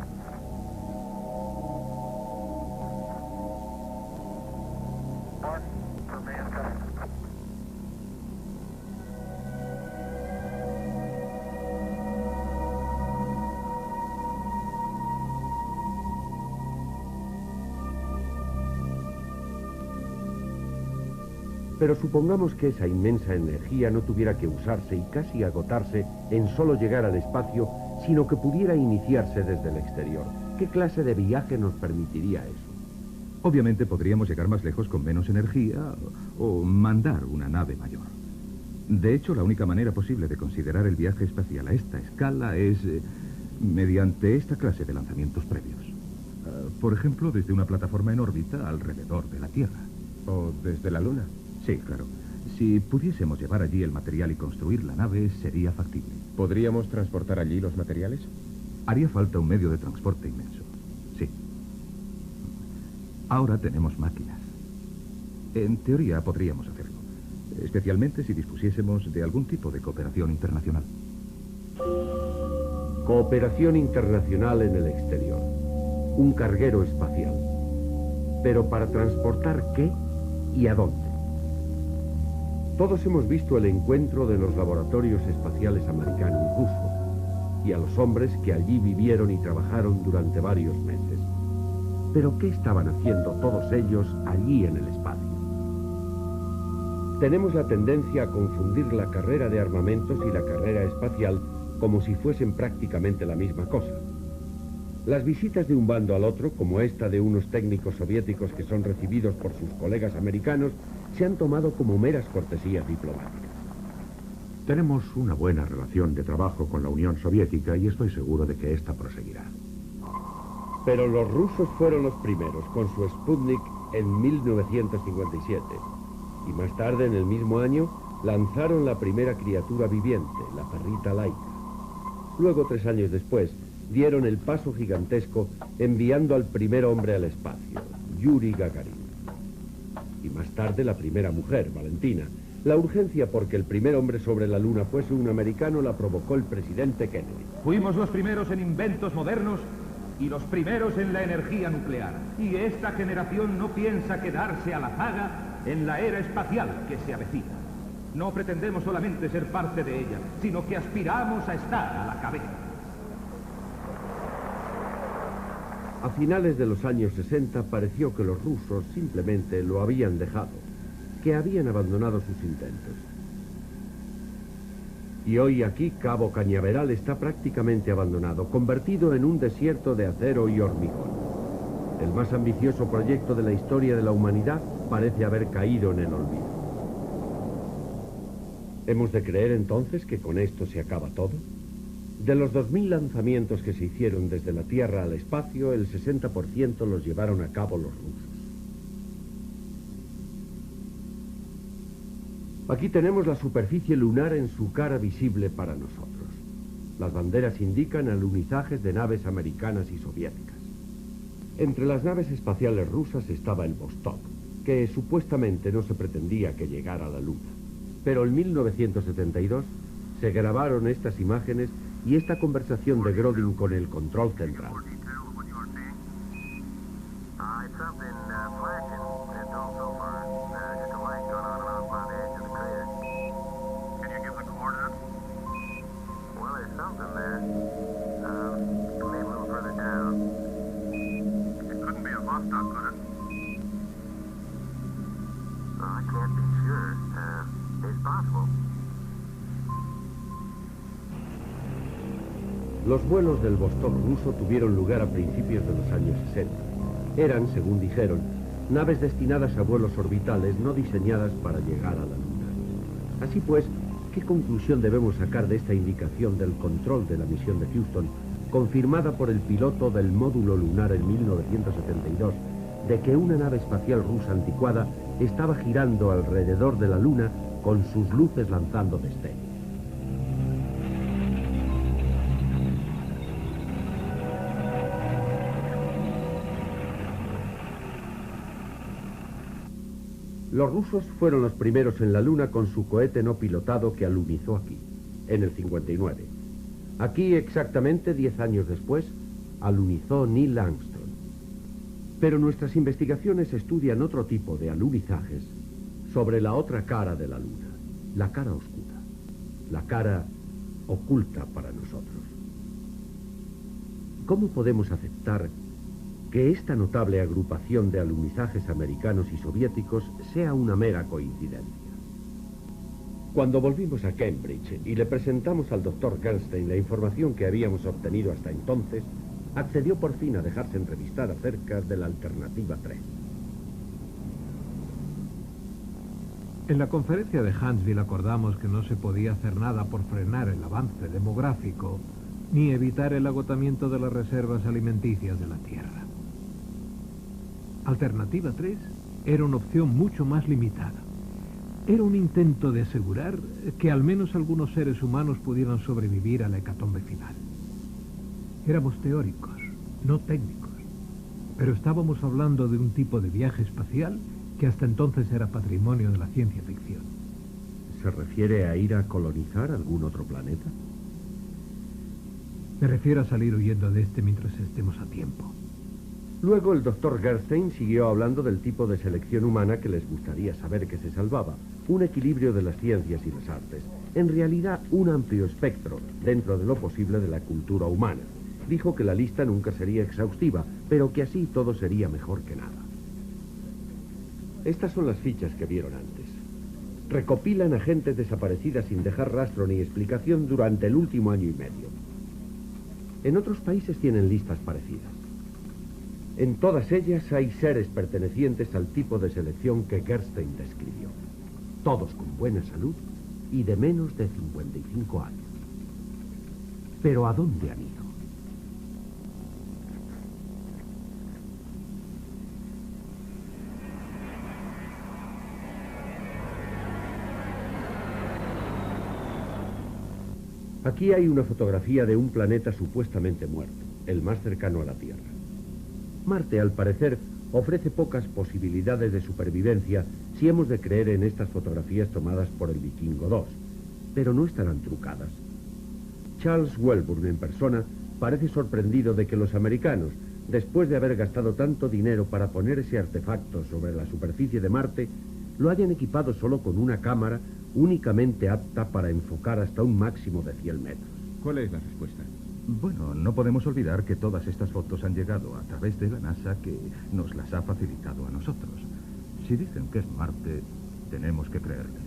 Pero supongamos que esa inmensa energía no tuviera que usarse y casi agotarse en solo llegar al espacio, sino que pudiera iniciarse desde el exterior. ¿Qué clase de viaje nos permitiría eso? Obviamente podríamos llegar más lejos con menos energía o mandar una nave mayor. De hecho, la única manera posible de considerar el viaje espacial a esta escala es mediante esta clase de lanzamientos previos. Por ejemplo, desde una plataforma en órbita alrededor de la Tierra. ¿O desde la Luna? Sí, claro. Si pudiésemos llevar allí el material y construir la nave, sería factible. ¿Podríamos transportar allí los materiales? Haría falta un medio de transporte inmenso. Sí. Ahora tenemos máquinas. En teoría podríamos hacerlo, especialmente si dispusiésemos de algún tipo de cooperación internacional. Cooperación internacional en el exterior. Un carguero espacial. Pero ¿para transportar qué y a dónde? Todos hemos visto el encuentro de los laboratorios espaciales americano y ruso, y a los hombres que allí vivieron y trabajaron durante varios meses. Pero ¿qué estaban haciendo todos ellos allí en el espacio? Tenemos la tendencia a confundir la carrera de armamentos y la carrera espacial como si fuesen prácticamente la misma cosa. Las visitas de un bando al otro, como esta de unos técnicos soviéticos que son recibidos por sus colegas americanos, se han tomado como meras cortesías diplomáticas. Tenemos una buena relación de trabajo con la Unión Soviética y estoy seguro de que esta proseguirá. Pero los rusos fueron los primeros con su Sputnik en 1957. Y más tarde, en el mismo año, lanzaron la primera criatura viviente, la perrita Laika. Luego, 3 años después, dieron el paso gigantesco enviando al primer hombre al espacio, Yuri Gagarin. Y más tarde, la primera mujer, Valentina. La urgencia porque el primer hombre sobre la Luna fuese un americano la provocó el presidente Kennedy. Fuimos los primeros en inventos modernos y los primeros en la energía nuclear. Y esta generación no piensa quedarse a la zaga en la era espacial que se avecina. No pretendemos solamente ser parte de ella, sino que aspiramos a estar a la cabeza. A finales de los años 60 pareció que los rusos simplemente lo habían dejado, que habían abandonado sus intentos. Y hoy aquí Cabo Cañaveral está prácticamente abandonado, convertido en un desierto de acero y hormigón. El más ambicioso proyecto de la historia de la humanidad parece haber caído en el olvido. ¿Hemos de creer entonces que con esto se acaba todo? De los 2000 lanzamientos que se hicieron desde la Tierra al espacio, el 60% los llevaron a cabo los rusos. Aquí tenemos la superficie lunar en su cara visible para nosotros. Las banderas indican alunizajes de naves americanas y soviéticas. Entre las naves espaciales rusas estaba el Vostok, que supuestamente no se pretendía que llegara a la Luna. Pero en 1972 se grabaron estas imágenes y esta conversación de Grodin con el control central. Los vuelos del Vostok ruso tuvieron lugar a principios de los años 60. Eran, según dijeron, naves destinadas a vuelos orbitales no diseñadas para llegar a la Luna. Así pues, ¿qué conclusión debemos sacar de esta indicación del control de la misión de Houston, confirmada por el piloto del módulo lunar en 1972, de que una nave espacial rusa anticuada estaba girando alrededor de la Luna con sus luces lanzando destellos? Los rusos fueron los primeros en la Luna con su cohete no pilotado que alunizó aquí, en el 59. Aquí, exactamente 10 años después, alunizó Neil Armstrong. Pero nuestras investigaciones estudian otro tipo de alunizajes sobre la otra cara de la Luna, la cara oscura, la cara oculta para nosotros. ¿Cómo podemos aceptar que esta notable agrupación de alunizajes americanos y soviéticos sea una mera coincidencia? Cuando volvimos a Cambridge y le presentamos al doctor Bernstein la información que habíamos obtenido hasta entonces, accedió por fin a dejarse entrevistar acerca de la alternativa 3. En la conferencia de Huntsville acordamos que no se podía hacer nada por frenar el avance demográfico ni evitar el agotamiento de las reservas alimenticias de la Tierra. Alternativa 3 era una opción mucho más limitada. Era un intento de asegurar que al menos algunos seres humanos pudieran sobrevivir a la hecatombe final. Éramos teóricos, no técnicos. Pero estábamos hablando de un tipo de viaje espacial que hasta entonces era patrimonio de la ciencia ficción. ¿Se refiere a ir a colonizar algún otro planeta? Me refiero a salir huyendo de este mientras estemos a tiempo. Luego el doctor Gerstein siguió hablando del tipo de selección humana que les gustaría saber que se salvaba. Un equilibrio de las ciencias y las artes. En realidad, un amplio espectro, dentro de lo posible de la cultura humana. Dijo que la lista nunca sería exhaustiva, pero que así todo sería mejor que nada. Estas son las fichas que vieron antes. Recopilan a gente desaparecida sin dejar rastro ni explicación durante el último año y medio. En otros países tienen listas parecidas. En todas ellas hay seres pertenecientes al tipo de selección que Gerstein describió. Todos con buena salud y de menos de 55 años. ¿Pero a dónde han ido? Aquí hay una fotografía de un planeta supuestamente muerto, el más cercano a la Tierra. Marte, al parecer, ofrece pocas posibilidades de supervivencia si hemos de creer en estas fotografías tomadas por el Vikingo 2, pero no estarán trucadas. Charles Welburn, en persona, parece sorprendido de que los americanos, después de haber gastado tanto dinero para poner ese artefacto sobre la superficie de Marte, lo hayan equipado solo con una cámara únicamente apta para enfocar hasta un máximo de 100 metros. ¿Cuál es la respuesta? Bueno, no podemos olvidar que todas estas fotos han llegado a través de la NASA, que nos las ha facilitado a nosotros. Si dicen que es Marte, tenemos que creerles.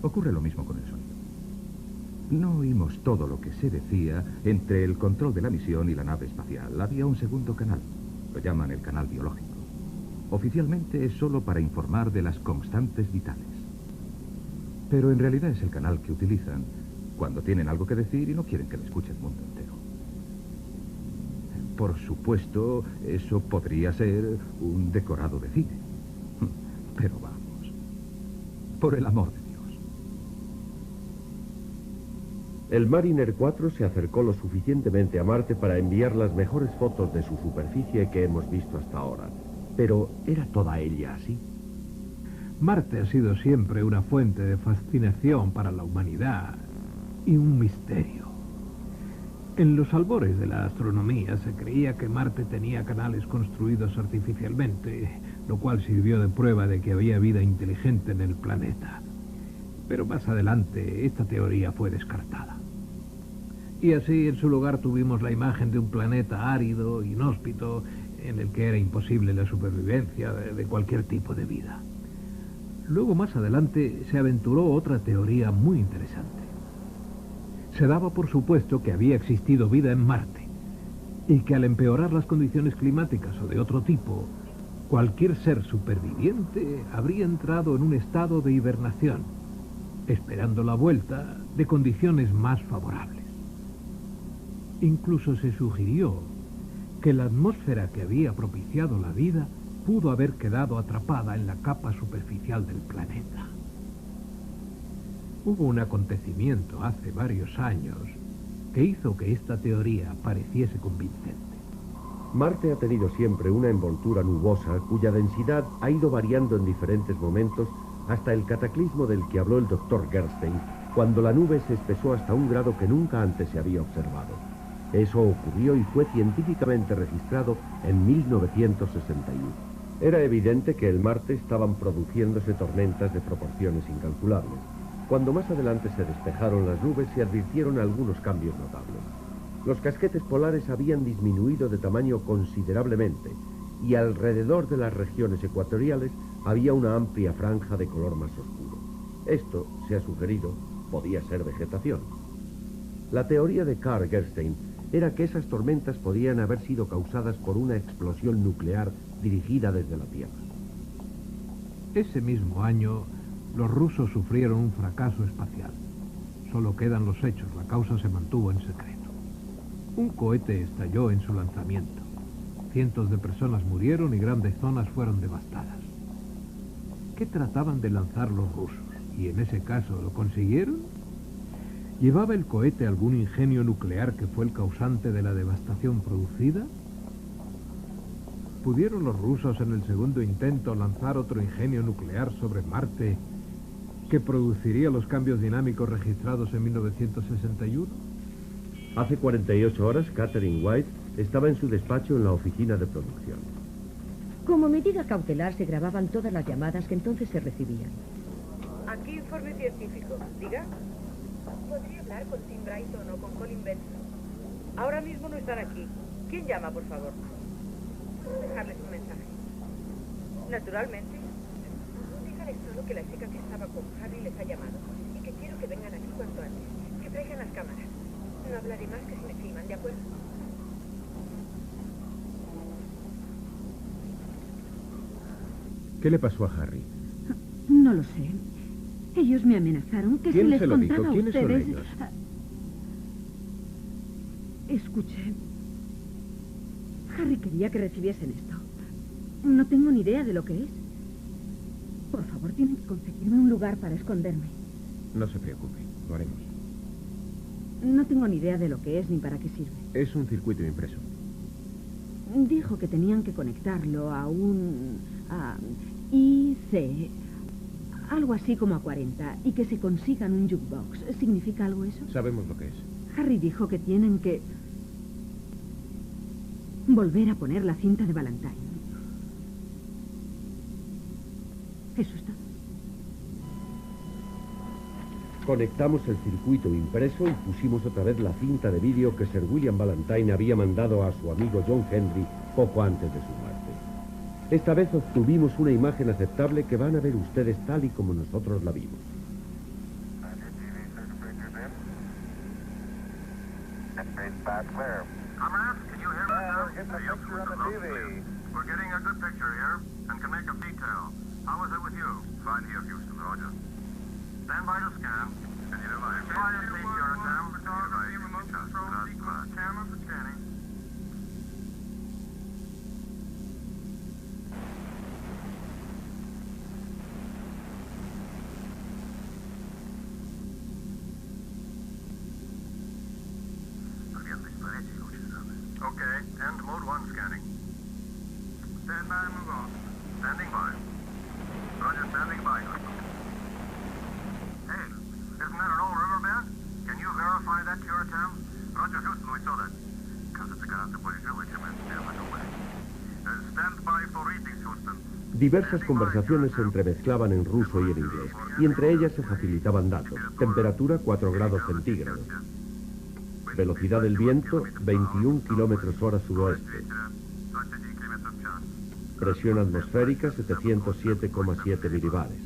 Ocurre lo mismo con el sonido. No oímos todo lo que se decía entre el control de la misión y la nave espacial. Había un segundo canal. Lo llaman el canal biológico. Oficialmente es solo para informar de las constantes vitales. Pero en realidad es el canal que utilizan cuando tienen algo que decir y no quieren que le escuche el mundo entero. Por supuesto, eso podría ser un decorado de cine. Pero vamos, por el amor de Dios. El Mariner 4 se acercó lo suficientemente a Marte para enviar las mejores fotos de su superficie que hemos visto hasta ahora. Pero, ¿era toda ella así? Marte ha sido siempre una fuente de fascinación para la humanidad y un misterio. En los albores de la astronomía se creía que Marte tenía canales construidos artificialmente, lo cual sirvió de prueba de que había vida inteligente en el planeta. Pero más adelante esta teoría fue descartada. Y así en su lugar tuvimos la imagen de un planeta árido, inhóspito, en el que era imposible la supervivencia de cualquier tipo de vida. Luego, más adelante, se aventuró otra teoría muy interesante. Se daba por supuesto que había existido vida en Marte y que al empeorar las condiciones climáticas o de otro tipo, cualquier ser superviviente habría entrado en un estado de hibernación, esperando la vuelta de condiciones más favorables. Incluso se sugirió que la atmósfera que había propiciado la vida pudo haber quedado atrapada en la capa superficial del planeta. Hubo un acontecimiento hace varios años que hizo que esta teoría pareciese convincente. Marte ha tenido siempre una envoltura nubosa cuya densidad ha ido variando en diferentes momentos hasta el cataclismo del que habló el doctor Gerstein, cuando la nube se espesó hasta un grado que nunca antes se había observado. Eso ocurrió y fue científicamente registrado en 1961. Era evidente que en Marte estaban produciéndose tormentas de proporciones incalculables. Cuando más adelante se despejaron las nubes, se advirtieron algunos cambios notables. Los casquetes polares habían disminuido de tamaño considerablemente y alrededor de las regiones ecuatoriales había una amplia franja de color más oscuro. Esto, se ha sugerido, podía ser vegetación. La teoría de Carl Gerstein era que esas tormentas podían haber sido causadas por una explosión nuclear dirigida desde la Tierra. Ese mismo año, los rusos sufrieron un fracaso espacial. Solo quedan los hechos, la causa se mantuvo en secreto. Un cohete estalló en su lanzamiento. Cientos de personas murieron y grandes zonas fueron devastadas. ¿Qué trataban de lanzar los rusos? ¿Y en ese caso lo consiguieron? ¿Llevaba el cohete algún ingenio nuclear que fue el causante de la devastación producida? ¿Pudieron los rusos en el segundo intento lanzar otro ingenio nuclear sobre Marte que produciría los cambios dinámicos registrados en 1961? Hace 48 horas, Catherine White estaba en su despacho en la oficina de producción. Como medida cautelar se grababan todas las llamadas que entonces se recibían. Aquí informe científico. Diga. ¿Podría hablar con Tim Brighton o con Colin Benson? Ahora mismo no están aquí. ¿Quién llama, por favor? ¿Puedo dejarles un mensaje? Naturalmente. Dígales solo que la chica que estaba con Harry les ha llamado y que quiero que vengan aquí cuanto antes. Que traigan las cámaras. No hablaré más que si me filman, ¿de acuerdo? ¿Qué le pasó a Harry? No lo sé. Ellos me amenazaron que ¿Quién si les se lo dijo? contaba a ¿Quiénes son ustedes... ellos? Escuché. Harry quería que recibiesen esto. No tengo ni idea de lo que es. Por favor, tienen que conseguirme un lugar para esconderme. No se preocupe, lo haremos. No tengo ni idea de lo que es ni para qué sirve. Es un circuito impreso. Dijo que tenían que conectarlo a un... IC... Algo así como a 40. Y que se consigan un jukebox. ¿Significa algo eso? Sabemos lo que es. Harry dijo que tienen que... volver a poner la cinta de Valentine. Eso está. Conectamos el circuito impreso y pusimos otra vez la cinta de vídeo que Sir William Valentine había mandado a su amigo John Henry poco antes de su muerte. Esta vez obtuvimos una imagen aceptable que van a ver ustedes tal y como nosotros la vimos. Comrades, can you hear me now? We're getting a good picture here and can make a detail. How is it with you? Fine here, Houston, Roger. Stand by to scan. Can you divide? Quiet, please, your attempt. Photography, remote control, sequence, camera for scanning. Okay, end mode 1 scanning. Stand by and move on. Standing by. Roger, standing by. Hey, isn't that an old riverbed? Can you verify that, Curatam? Roger, Houston, we saw that. Кажется, гораздо более живой, чем это первый думали. Stand by for readings, Houston. Diversas conversaciones se entremezclaban en ruso y en inglés, y entre ellas se facilitaban datos. Temperatura 4 grados centígrados. Velocidad del viento 21 kilómetros hora sudoeste. Presión atmosférica 707,7 milibares.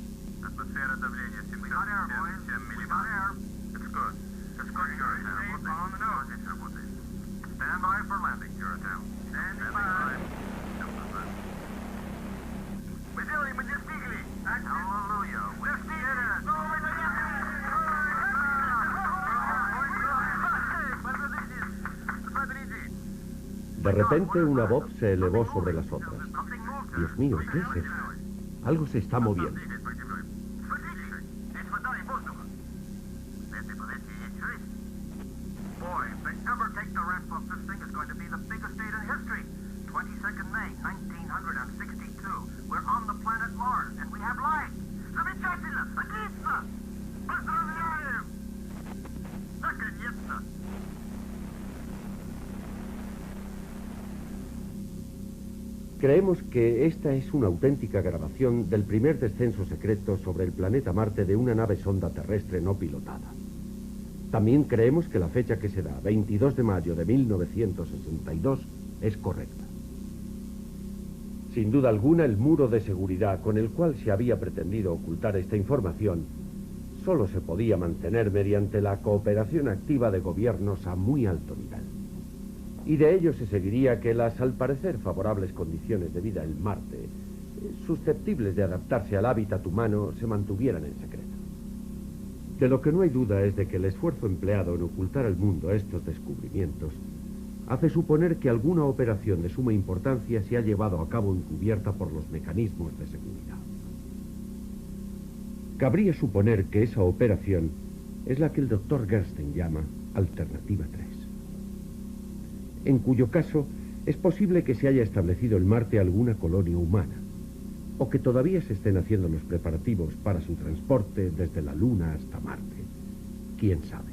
De repente una voz se elevó sobre las otras. Dios mío, ¿qué es eso? Algo se está moviendo. Creemos que esta es una auténtica grabación del primer descenso secreto sobre el planeta Marte de una nave sonda terrestre no pilotada. También creemos que la fecha que se da, 22 de mayo de 1962, es correcta. Sin duda alguna, el muro de seguridad con el cual se había pretendido ocultar esta información solo se podía mantener mediante la cooperación activa de gobiernos a muy alto nivel. Y de ello se seguiría que las, al parecer, favorables condiciones de vida en Marte, susceptibles de adaptarse al hábitat humano, se mantuvieran en secreto. De lo que no hay duda es de que el esfuerzo empleado en ocultar al mundo estos descubrimientos hace suponer que alguna operación de suma importancia se ha llevado a cabo encubierta por los mecanismos de seguridad. Cabría suponer que esa operación es la que el doctor Gersten llama Alternativa 3. En cuyo caso, es posible que se haya establecido en Marte alguna colonia humana, o que todavía se estén haciendo los preparativos para su transporte desde la Luna hasta Marte. ¿Quién sabe?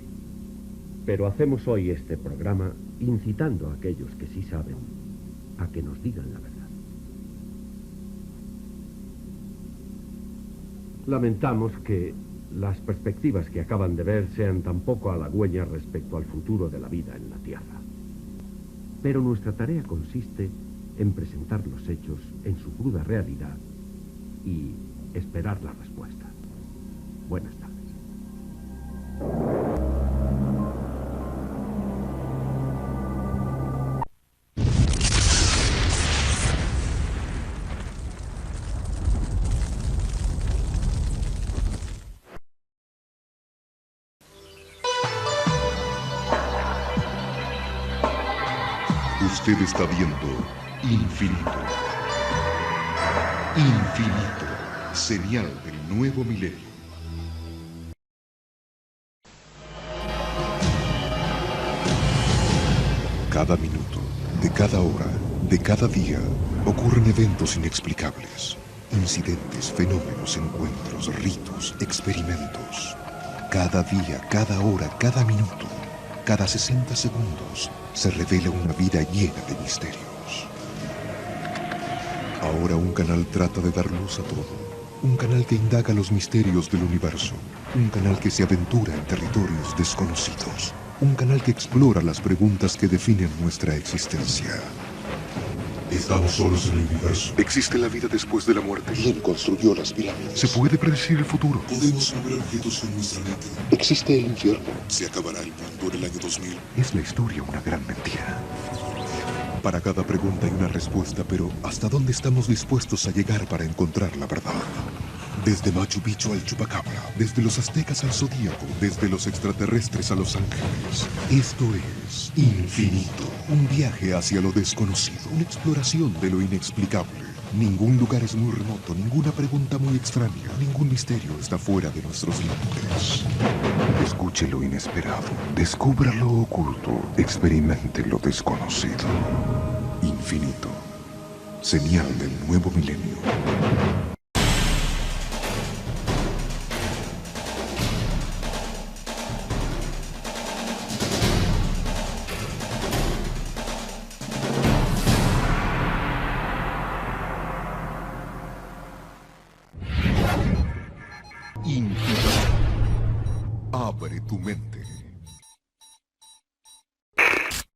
Pero hacemos hoy este programa incitando a aquellos que sí saben a que nos digan la verdad. Lamentamos que las perspectivas que acaban de ver sean tan poco halagüeñas respecto al futuro de la vida en la Tierra. Pero nuestra tarea consiste en presentar los hechos en su cruda realidad y esperar la respuesta. Buenas tardes. Usted está viendo Infinito. Infinito, señal del nuevo milenio. Cada minuto, de cada hora, de cada día, ocurren eventos inexplicables. Incidentes, fenómenos, encuentros, ritos, experimentos. Cada día, cada hora, cada minuto, cada 60 segundos, se revela una vida llena de misterios. Ahora un canal trata de dar luz a todo. Un canal que indaga los misterios del universo. Un canal que se aventura en territorios desconocidos. Un canal que explora las preguntas que definen nuestra existencia. ¿Estamos solos en el universo? ¿Existe la vida después de la muerte? ¿Quién construyó las pirámides? ¿Se puede predecir el futuro? ¿Podemos mover objetos con nuestra mente? ¿Existe el infierno? ¿Se acabará el mundo en el año 2000? ¿Es la historia una gran mentira? Para cada pregunta hay una respuesta, pero ¿hasta dónde estamos dispuestos a llegar para encontrar la verdad? Desde Machu Picchu al Chupacabra, desde los aztecas al zodíaco, desde los extraterrestres a los ángeles. Esto es Infinito, un viaje hacia lo desconocido, una exploración de lo inexplicable. Ningún lugar es muy remoto, ninguna pregunta muy extraña, ningún misterio está fuera de nuestros límites. Escuche lo inesperado, descubra lo oculto, experimente lo desconocido. Infinito, señal del nuevo milenio.